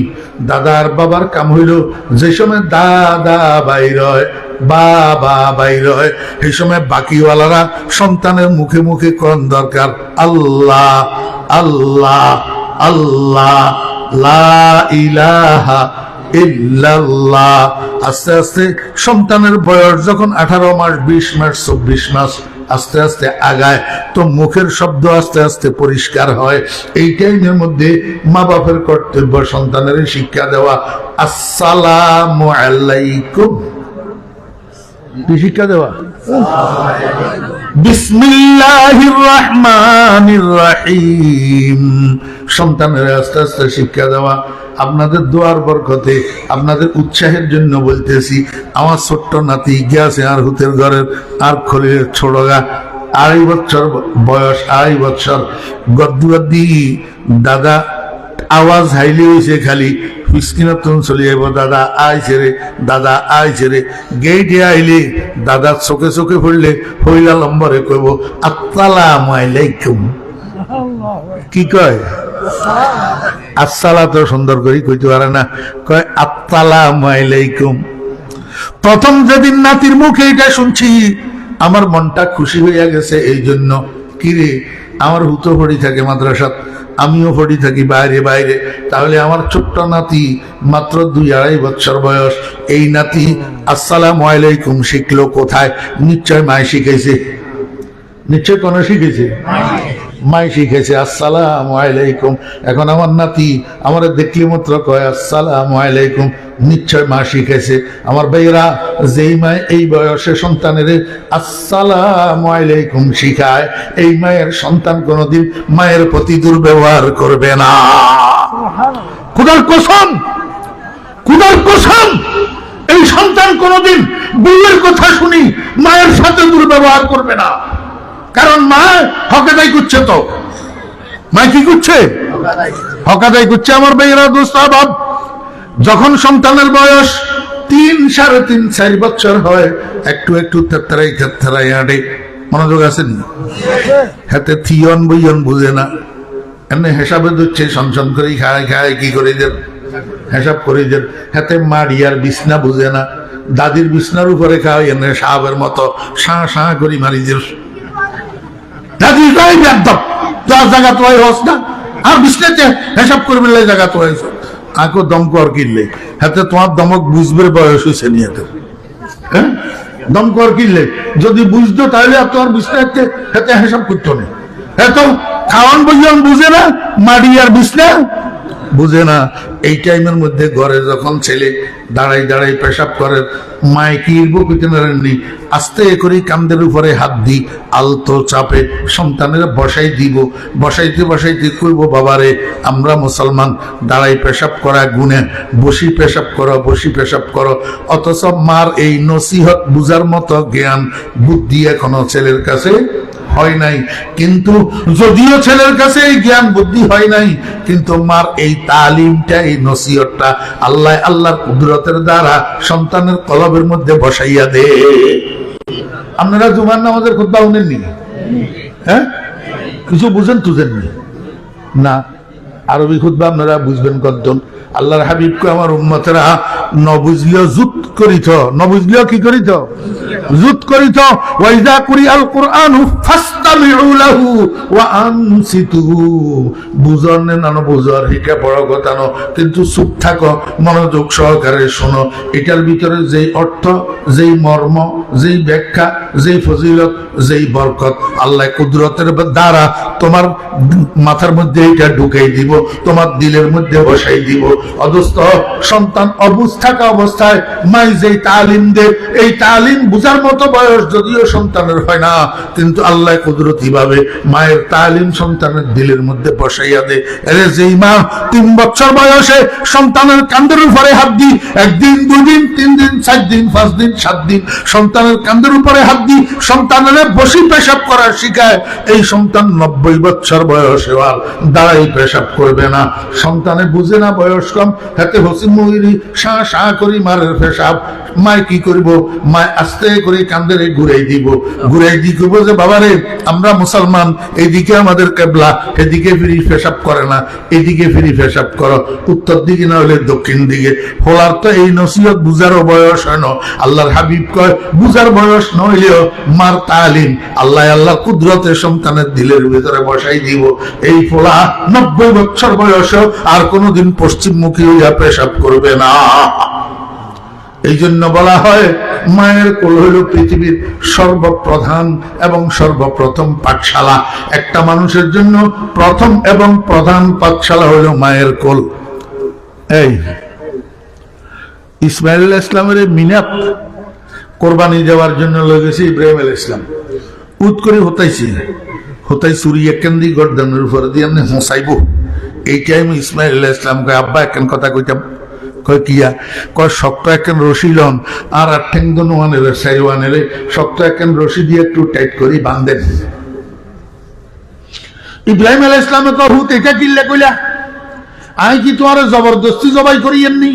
দাদা আর বাবার কাম হইল, যে সময় দাদা বাইর হয়, বাবা বাইর হয়, এই সময় বাকিওয়ালারা সন্তানের মুখে মুখে কোন দরকার, আল্লাহ আল্লাহ আল্লাহ, লা ইলাহা ইল্লাল্লাহ। আস্তে আস্তে সন্তানের বয়স যখন 18 মাস, 20 মাস, 24 মাস আস্তে আস্তে আগায়, তো মুখের শব্দ আস্তে আস্তে পরিষ্কার হয়। এই টাইমের মধ্যে মা বাপের কর্তব্য সন্তানের শিক্ষা দেওয়া। আসসালামু আলাইকুম, কি শিক্ষা দেওয়া? বিসমিল্লাহির রহমানির রহিম। সন্তানের আস্তে আস্তে শিক্ষা দেওয়া। আপনাদের দোয়ার বরকতে, আপনাদের উৎসাহের জন্য বলতেছি, আমার ছোট্ট নাতি গিয়াছে আর হুতের ঘরের আর খলিলের ছোটগা, 2.5 বছর বয়স, 2.5 বছর। গদ্দি দাদা আওয়াজ হাইলি হয়েছে, খালি স্ক্রিনতন চলে যাবো, দাদা আইছে রে, দাদা আইছে রে। গেইটে আইলে দাদা চোখে চোখে পড়লে হইলা লম্বরে কইব আসসালামু আলাইকুম। কি কয়? আসসালা তো সুন্দর করে কইতে পারে না, কয় আসসালামু আলাইকুম। প্রথম যেদিন নাতির মুখে এটা শুনছি, আমার মনটা খুশি হইয়া গেছে। এই জন্য কিরে, আমার হুতো পড়ি থাকে মাদ্রাসাত, আমিও পড়ি থাকি বাইরে বাইরে, তাহলে আমার ছোট্ট নাতি মাত্র 2-2.5 বছর বয়স, এই নাতি আসসালামু আলাইকুম শিখলো কোথায়? নিশ্চয় মায় শিখেছে, নিশ্চয় কোন শিখেছে? মাই শিখেছে আসসালামু আলাইকুম। এখন আমার নাতি আমার দেখলি মাত্র কয় আসসালামু আলাইকুম, নিশ্চয় মা শিখেছে। আমার ভাইয়েরা, যেই মায় এই বয়সে সন্তানের আসসালামু আলাইকুম শিখায়, এই মায়ের সন্তান কোনোদিন মায়ের প্রতি দুর্ব্যবহার করবে না। খোদার কসম, খোদার কসম, এই সন্তান কোনোদিন বউয়ের কথা শুনি মায়ের সাথে দুর্ব্যবহার করবে না। কারণ মা হক আদায় করছে। তো মা কি করছে? হক আদায় করছে। আমার ভাইয়েরা দোস্ত, বাপ যখন সন্তানের বয়স 3, 3.5, 4 বছর হয়, একটু একটু থেতরাই হাঁটে, মনোযোগ আছেন? হাতে থিয়ন বইয়ন বুঝে না, এমনি হিসাবে দিচ্ছে, সনসন করে খায় কি করে যে হিসাব করে যে। হাতে মাড়ি আর বিছনা বুঝে না, দাদির বিছনার উপরে খাওয়াই এনে সাহাবের মতো শাঁ করি মারি যে। দাদি কই একদম তোর জায়গা তো হস না, আর বিছনাতে হিসাব করবে জায়গা তো হয়েছে। আঁকো দমকর কিনলে হাতে তোমার দমক বুঝবে বয়স হয়েছে নিয়ে, হ্যাঁ দমকর কিনলে যদি বুঝতো তাহলে আর তোমার বিছনাতে হাতে হিসাব করতো না। এত খাওয়ান বইয়ন বুঝে না, মাড়ি আর বিছনা বুঝে না। এই টাইমের মধ্যে ঘরে যখন ছেলে দাঁড়াই দাঁড়াই পেশাব করে, মায় কি বকিতে নারেননি, আস্তে করে কান্দের উপরে হাত দি, আলতো চাপে সন্তানের বসাই দিব। বসাইতে বসাইতে কইব, বাবারে আমরা মুসলমান, দাঁড়াই পেশাব করা গুনে, বসি পেশাব করো, বসি পেশাব করো। অথচ মার এই নসিহত বুঝার মতো জ্ঞান বুদ্ধি এখনো ছেলের কাছে হয় নাই। কিন্তু যদিও ছেলের কাছে এই জ্ঞান বুদ্ধি হয় নাই, কিন্তু মার এই তালিমটা, এই নসিহতটা আল্লাহর কুদরতের দ্বারা সন্তানের কলবের মধ্যে বসাইয়া দে। আপনারা জুমার নামাজের খুতবা শুনেননি? হ্যাঁ, কিছু বুঝেন তুঝেননি না? আরবি খুতবা আপনারা বুঝবেন কতজন? আল্লাহর হাবিবকে আমার উম্মতেরা নবুঝলিও জুত করিত, নবুঝলিও কি করিত? জুত করিত। ওয়াইজা কুরিআল কুরআনু ফাসতামিউ লাহু ওয়া আনসিতু। বুঝর না বুঝর হিকা বড় কথা ন, কিন্তু চুপ থাকো, মনোযোগ সহকারে শোনো। এটার ভিতরে যেই অর্থ, যেই মর্ম, যেই ব্যাখ্যা, যেই ফজিলত, যেই বরকত আল্লাহ কুদরতের দ্বারা তোমার মাথার মধ্যে এটা ঢুকাই দিব, তোমার দিলের মধ্যে বসাই দিব। অদস্ত সন্তান অবুঝ থাকা অবস্থায় মাই যেই তালিম দে, এই তালিম বুঝার মতো বয়স যদিও সন্তানের হয় না, কিন্তু আল্লাহ কুদরতি ভাবে মায়ের তালিম সন্তানের দিলের মধ্যে বসাইয়া দে। এরে যেই মা 3 বছর বয়সে সন্তানের কাঁধের উপরে হাত দি, 1 দিন 2 দিন 3 দিন 4 দিন 5 দিন 7 দিন সন্তানের কাঁধের উপরে হাত দি সন্তানের বসি পেশাব করা শিখায়, এই সন্তান 90 বছর বয়সে আর দাঁড়াই পেশাব করবে না। সন্তানে বুঝে না, বয়স কম, হাতে হসি মুহিরি শাঁ শাঁ করি মারের পেশাব। মায় কি করব? মায় আস্তে করে কান্দের ঘুরাই দিব, ঘুরাই দিয়ে করবো যে বাবারে আমরা মুসলমান, এইদিকে আমাদের কেবলা, এদিকে ফিরি পেশাব করে না, এদিকে ফিরি পেশাব করো, উত্তর দিকে না হলে দক্ষিণ দিকে। হলার তো এই নসিহত বুঝারও বয়স হয় না। আল্লাহর হাবিব কয় বুঝার বয়স নইলেও মার তালিম আল্লাহ কুদরতে সন্তানের দিলের ভিতরে বসাই দিব। এই ফোলা 90 বছর বয়সেও আর কোনোদিন পশ্চিমমুখী হইয়া পেশাব করবে না। এই জন্য বলা হয় মায়ের কোল হইল পৃথিবীর সর্বপ্রধান এবং সর্বপ্রথম পাঠশালা। একটা মানুষের জন্য প্রথম এবং প্রধান পাঠশালা হইল মায়ের কোল। এই ইসমাইল আলাইহিস ইসলামের মিনাত কোরবানি দেওয়ার জন্য লেগেছে ইব্রাহিম আলাইহিস ইসলাম। উত করে হতাই চুরি একেন্দি গর্দানের উপরে দিয়ে আপনি হোঁসাইব। এই টাইম ইসমাইল আলাইহিস ইসলাম কয়, আব্বা একখান কথা কইতাম। কয় কিয়া? কয় শক্ত একখান রশি লন আর 8 ঠ্যাং দোয়ানের সাইওয়ানের শক্ত একখান রশি দিয়ে একটু টাইট করি বান্ধেন। ইব্রাহিম আলাইহিস ইসলামে কয়, হুত এটা কিল্লে কইলা? আমি কি তোমার জবরদস্তি জবাই করি? এমনি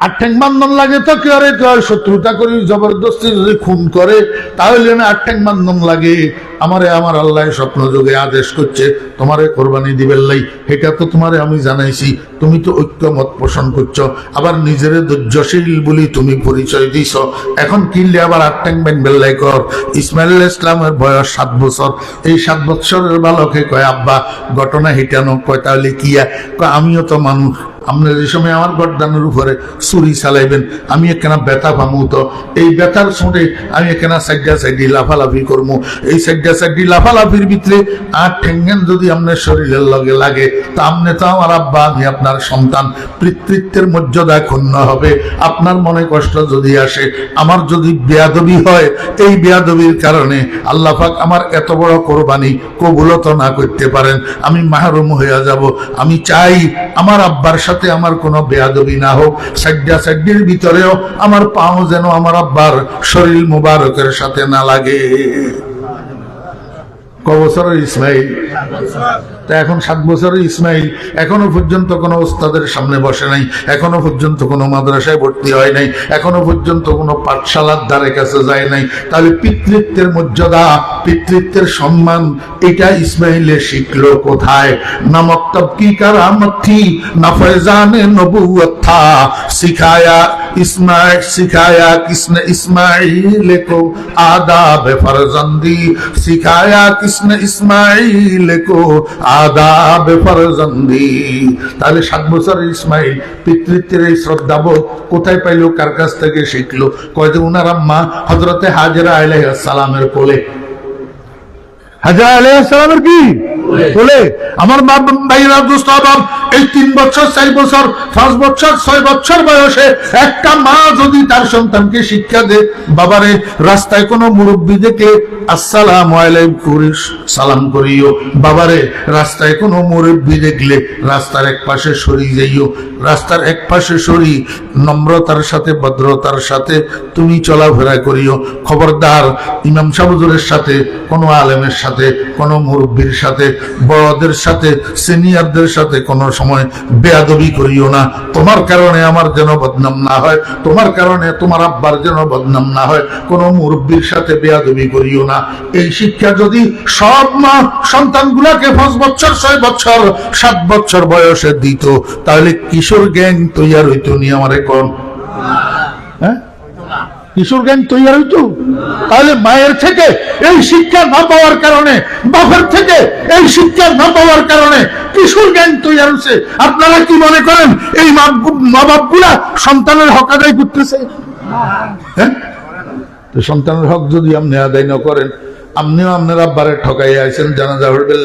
8 ঠ্যাং বান্ধন লাগে তো কেউ শত্রুতা করি জবরদস্তি যদি খুন করে তাহলে না 8 ঠ্যাং বান্ধন লাগে। আমারে আমার আল্লাহ স্বপ্ন যোগে আদেশ করছে তোমারে কোরবানি দিবেন লাই, এটা তো তোমারে আমি জানাইছি। তুমি তো ঐক্যমত পোষণ করছো, আবার নিজের ধৈর্যশীল বলি তুমি পরিচয় দিছ। এখন কিনলে আবার 8 ঠ্যাং বান্ধবেন লাই কর। ইসমাইল আলাইহিস ইসলামের বয়স 7 বছর। এই 7 বছরের বালকে কয়, আব্বা ঘটনা হিটানো। কয় তাহলে কিয়া? কয় আমিও তো মানুষ, আপনার যে সময় আমার গর্দানের উপরে ছুরি চালাইবেন আমি একখানা ব্যথা পামু, তো এই ব্যথার সঙ্গে আমি একখানা সাইডি লাফালাফি করবো। এই সাইডি লাফালাফির ভিতরে 8 ঠ্যাঙ্গেন যদি আপনার শরীরের লগে লাগে তা আপনি তো আমার আব্বা, আমি আপনার সন্তান, পিতৃত্বের মর্যাদা ক্ষুণ্ণ হবে। আপনার মনে কষ্ট যদি আসে, আমার যদি বেয়াদবি হয়, এই বেয়াদবির কারণে আল্লাহ পাক আমার এত বড় কোরবানি কবুলত না করতে পারেন, আমি মাহরুম হইয়া যাব। আমি চাই আমার আব্বার সাথে আমার কোনো বেয়াদবি না হোক। সাইডির ভিতরেও আমার পাও যেন আমার আব্বার শরীর মুবারকের সাথে না লাগে। কবছরের ইসমাইল? তা এখন 7 বছরের ইসমাইল এখনো পর্যন্ত কোনো ওস্তাদের সামনে বসে নাই, এখনো পর্যন্ত কোনো মাদ্রাসায় ভর্তি হয় নাই, এখনো পর্যন্ত কোনো পাঠশালার ধারে কাছে যায় নাই। তাহলে পিতৃত্বের মর্যাদা, পিতৃত্বের সম্মান এটা ইসমাইলে শিখলো কোথায়? না মক্তব কি কারামত থি, না ফয়জানে নবুয়ত থা, সিখায়া ইসমাইল, সিখায়া কিসনে ইসমাইল को आदाब फरजंदी, सिखाया किसने इस्माइल को आदाब फरजंदी। তাহলে 7 বছরের ইসমাইল পিতৃত্বের এই শ্রদ্ধাবোধ কোথায় পাইলো, কার কাছ থেকে শিখলো? কয়তো উনার আম্মা হযরতে হাজেরা আলাইহিস সালামের কোলে। হাজেরা আলাইহিস সালামের কি বলে আমার বাপ ভাইরা দোস্ত বাপ, এই 3 বছর 4 বছর 5 বছর 6 বছর বয়সে একটা মা যদি তার সন্তানকে শিক্ষা দেয়, বাবারে রাস্তায় কোনো মুরব্বী দেখে আসসালামু আলাইকুম সালাম করিও, বাবারে রাস্তায় কোনো মুরব্বী দেখলে রাস্তার এক পাশে সরিয়ে যাইও, রাস্তার এক পাশে সরি নম্রতার সাথে ভদ্রতার সাথে তুমি চলাফেরা করিও। খবরদার ইমাম সাহেব হুজুরের সাথে, কোনো আলেমের সাথে, কোনো মুরব্বীর সাথে, বড়দের সাথে, সিনিয়রদের সাথে কোনো সময় বেয়াদবি করিও না। তোমার কারণে আমার যেন বদনাম না হয়, তোমার কারণে তোমার আব্বার যেন বদনাম না হয়, কোনো মুরব্বীর সাথে বেয়াদবি করিও না। এই শিক্ষা যদি সব মা সন্তানগুলাকে 5 বছর 6 বছর 7 বছর বয়সে দিত, তাহলে কিশোর গ্যাং তৈরি হইতো নি আমার এখন? হ্যাঁ, কিশোর গ্যাং তৈরি হইতো? তাহলে মায়ের থেকে এই শিক্ষা না পাওয়ার কারণে, বাপের থেকে এই শিক্ষা না পাওয়ার কারণে কিশোর গ্যাং তৈরি হচ্ছে। আপনারা কি মনে করেন এই মা বাপ গুলা সন্তানের হক আদায় করতেছে? হ্যাঁ, তো সন্তানের হক যদি আপনি আদায় না করেন, আপনিও আপনার আব্বারে ঠকাই আছেন। জানাজা হইবেন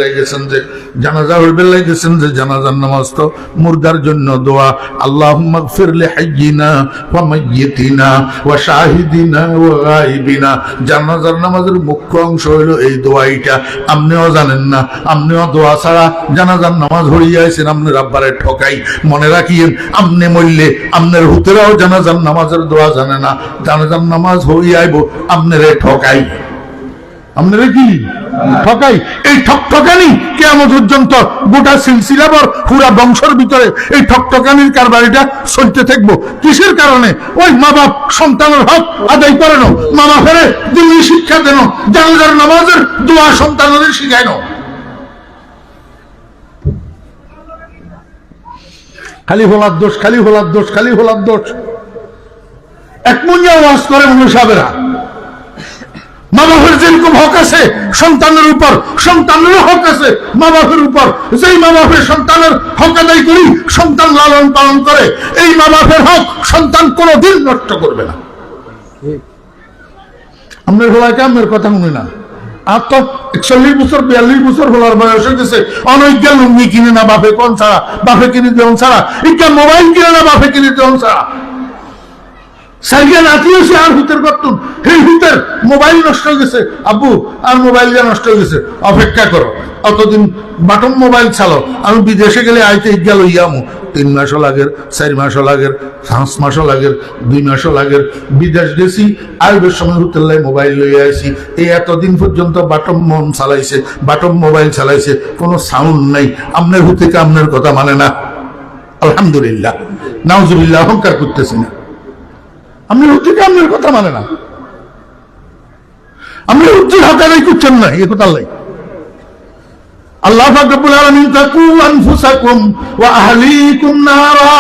লাগেছেন যে জানাজার নামাজ তো মুর্দার জন্য দোয়া, আল্লাহুম্মা গফির লিহাইয়িনা ওয়া মাইয়িতিনা ওয়া শাহিদিনা ওয়া গায়িবিনা। জানাজার নামাজের মুখ্য অংশ হইল এই দোয়াইটা। আপনিও জানেন না, আপনিও দোয়া ছাড়া জানাজার নামাজ হইয়া আছেন, আপনার আব্বারে ঠকাই। মনে রাখিয়েন, আপনি মরলে আপনার হুতেরাও জানাজার নামাজের দোয়া জানে না, জানাজার নামাজ হইয়া আইব আপনারে ঠকাই। আপনারা কি ঠকাই? এই ঠকঠকানি কিয়ামত পর্যন্ত গোটা সিলসিলাবর পুরা বংশের ভিতরে এই ঠকঠকানির কারবারিটা চলতে থাকবো। কিসের কারণে? ওই মা বাপ সন্তানের হক আদায় করে না, মা বাপের দিনী শিক্ষা দেন, জানাজার নামাজের দোয়া সন্তানের শিখায় না। খালি হলার দোষ, খালি হলার দোষ, খালি হলার দোষ। এক মঞ্জা ওয়াজ করে মনে সাবেরা। মা বাপের যেরকম হক আছে সন্তানের উপর, সন্তানেরও হক আছে মা বাপের উপর। যেই মা বাপের সন্তানের হক আদায় করি, সন্তান লালন পালন করে, এই মা বাপের হক সন্তান কোনোদিন নষ্ট করবে না। আপনার হলাকে আপনার কথা শুনি না। আর তো 41 বছর 42 বছর হলার বয়স হয়ে গেছে, অনৈজ্ঞা লুঙ্গি কিনে না বাপে কোন ছাড়া, বাপে কিনে দেওয়ান ছাড়া, ইকা মোবাইল কিনে না বাপে কিনে দেওয়ান ছাড়া। সাইকেল আতিয়েছে আর হুতের করতুন, এই হুতের মোবাইল নষ্ট হয়ে গেছে, আব্বু আর মোবাইল যা নষ্ট হয়ে গেছে, অপেক্ষা করো, অতদিন বাটন মোবাইল চালো, আমি বিদেশে গেলে আইতে ইজ্ঞা লইয়ামু। 3 মাসও লাগের, 4 মাসও লাগের, 5 মাসও লাগের, 2 মাসও লাগের। বিদেশ গেছি, আইবের সময় হুতের লাই মোবাইল লইয়া আসি। এই এতদিন পর্যন্ত বাটন মন চালাইছে, বাটন মোবাইল চালাইছে, কোনো সাউন্ড নাই। আপনার হুতেকে আপনার কথা মানে না, আলহামদুলিল্লাহ, নাউজুবিল্লাহ, অহংকার করতেছি না। আপনার উত্তিকে আপনার কথা মানে না, আপনার উত্তির হক আদায় করছেন না, এ কথা লাই। আল্লাহ পাক রব্বুল আলামিন তাকু আনফুসাকুম ওয়া আহলিকুম নারা,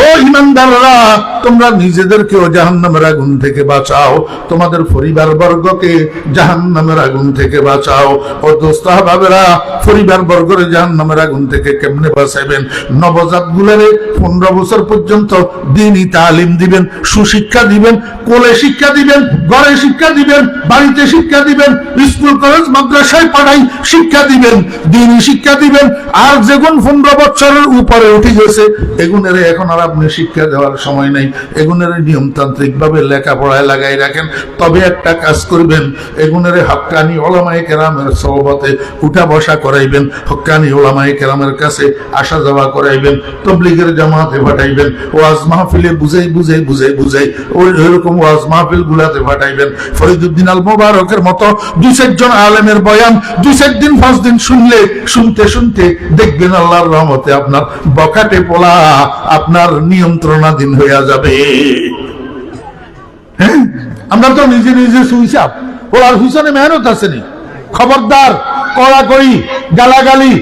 ও ঈমানদাররা তোমরা নিজেদেরকেও জাহান্নামের আগুন থেকে বাঁচাও, তোমাদের পরিবার বর্গকে জাহান্নামের আগুন থেকে বাঁচাও। ও দোস্ত বাবেরা, পরিবার বর্গের জাহান্নামের আগুন থেকে কেমনে বাঁচাইবেন? নবজাত গুলারে 15 বছর পর্যন্ত দ্বীনি তালিম দিবেন, সুশিক্ষা দিবেন, কোলে শিক্ষা দিবেন, ঘরে শিক্ষা দিবেন, বাড়িতে শিক্ষা দিবেন, স্কুল কলেজ মাদ্রাসায় পড়াই শিক্ষা দিবেন, দ্বীনি শিক্ষা দিবেন। আর যেগুন 15 বছরের উপরে উঠে গেছে, এগুনের এখন আর আপনি শিক্ষা দেওয়ার সময় নাই, এগুনের নিয়মতান্ত্রিক ভাবে লেখাপড়ায় লাগাই রাখেন। তবে একটা কাজ করবেন, এগুনের হক্কানি ওলামায়ে কেরামের সোহবতে উঠা বসা করাইবেন, হক্কানি ওলামায়ে কেরামের কাছে আসা যাওয়া করাইবেন, তবলিগের জামাতে পাঠাইবেন, ওয়াজ মাহফিলে বুঝাই বুঝাই বুঝাই বুঝাই ওই এরকম ওয়াজ মাহফিল গুলাতে পাঠাইবেন। ফরিদুদ্দিন আল মোবারকের মতো 2-4 জন আলেমের বয়ান 2-4 দিন 5 দিন শুনলে, শুনতে শুনতে দেখবেন আল্লাহর রহমতে আপনার বকাটে পোলা আপনার নিয়ন্ত্রণাধীন হইয়া যাবে। হ্যাঁ, আমরা তো নিজে নিজে সুইসাব, ওর পিছনে মেহনত আসেনি। খবরদার, কড়াকড়ি, গালাগালি,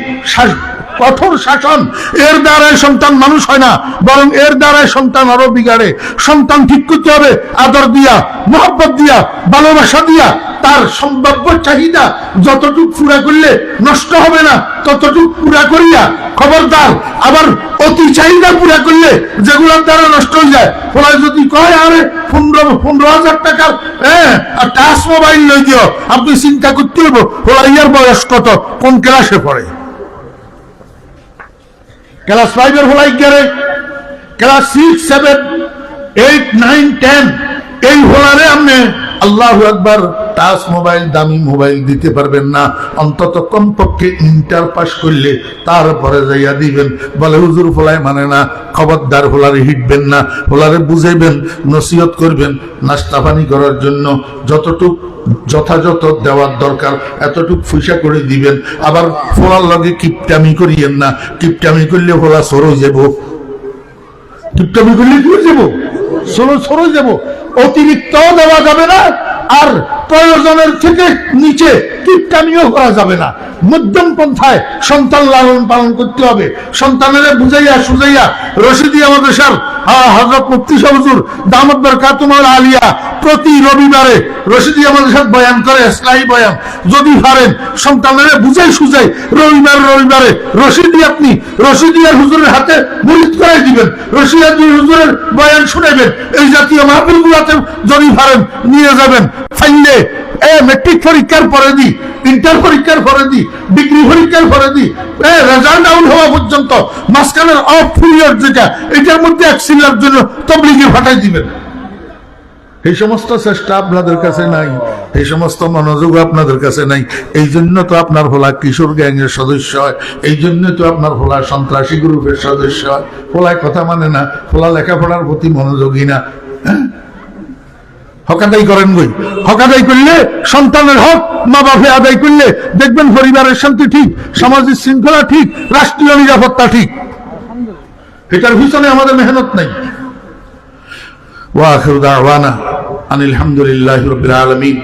কঠোর শাসন, এর দ্বারাই সন্তান মানুষ হয় না, বরং এর দ্বারাই সন্তান আরো বিগাড়ে। সন্তান ঠিক করতে হবে আদর দিয়া, মহব্বত দিয়া, ভালোবাসা দিয়া। তার সম্ভাব্য চাহিদা যতটুক পুরা করলে নষ্ট হবে না, ততটুক পুরা করিয়া। খবরদার, আবার অতি চাহিদা পুরা করলে যেগুলোর দ্বারা নষ্ট হয়ে যায়, ওরা যদি কয় আরে 15,000 টাকার টাচ মোবাইল লই দিও, আপনি চিন্তা করতে হইব ওরা ইয়ার বয়স কত, কোন ক্লাসে পড়ে। ক্লাস 5 এর হলাই গেরে, ক্লাস 6, 7, 8, 9, 10 এই হোলারে আপনি আল্লাহু আকবার টাচ মোবাইল, দামি মোবাইল দিতে পারবেন না। অন্তত কমপক্ষে ইন্টার পাস করলে তারপরে যাইয়া দিবেন। বলে হুজুর ফলাই মানে না, খবরদার হোলারে হিটবেন না, হোলারে বুঝাইবেন, নসিহত করবেন, নাস্তা পানি করার জন্য যতটুক যথাযথ দেওয়ার দরকার এতটুক ফুসা করে দিবেন। আবার ফোলার লগে কিপটামি করিয়েন না, কিপটামি করলে ফোলা সরো যাব, কিপটামি করলে কি যাব, সরো যাব। অতিরিক্ত দেওয়া যাবে না, আর প্রয়োজনের থেকে নিচে কিপটামিও করা যাবে না। মধ্যম পন্থায় সন্তান লালন পালন করতে হবে। সন্তানের বুঝাইয়া সুজাইয়া রশিদিয়া মাদ্রাসার হযরত মুফতি সাহেব হুজুর দামাত বরকাতুহুল আলিয়া প্রতি রবিবারে রশিদিয়া মাদ্রাসার বয়ান করে, ইসলামী বয়ান। যদি পারেন সন্তানের বুঝাই সুজাই রবিবারে রশিদিয়ার হুজুরের হাতে মুরিদ করাই দিবেন, রশিদিয়ার হুজুরের বয়ান শুনাইবেন। এই জাতীয় মাহফিলগুলোতে যদি পারেন নিয়ে যাবেন। ফাইলে মেট্রিক পরীক্ষার পরে দি, ইন্টার পরীক্ষার পরে দি, ডিগ্রি পরীক্ষার পরে দি, রেজাল্ট আউট হওয়া পর্যন্ত মাঝখানের অফ পিরিয়ড যেটা, এটার মধ্যে এক সিলার জন্য তবলিগে ফাটাই দিবেন। এই সমস্ত চেষ্টা আপনাদের কাছে নাই, এই সমস্ত মনোযোগ আপনাদের কাছে নাই। এই জন্য তো আপনার হোলা কিশোর গ্যাংয়ের সদস্য হয়, এই জন্য তো আপনার হোলা সন্ত্রাসী গ্রুপের সদস্য হয়। হোলায় কথা মানে না, হোলা লেখাপড়ার প্রতি মনোযোগী না। হক আদায় করেন বই, হক আদায় করলে সন্তানের হক মা বাপে আদায় করলে দেখবেন পরিবারের শান্তি ঠিক, সমাজের শৃঙ্খলা ঠিক, রাষ্ট্রীয় নিরাপত্তা ঠিক। এটার পিছনে আমাদের মেহনত নাই। ওয়া আখিরু দাওয়ানা আনিল হামদুলিল্লাহি রাব্বিল আলামিন।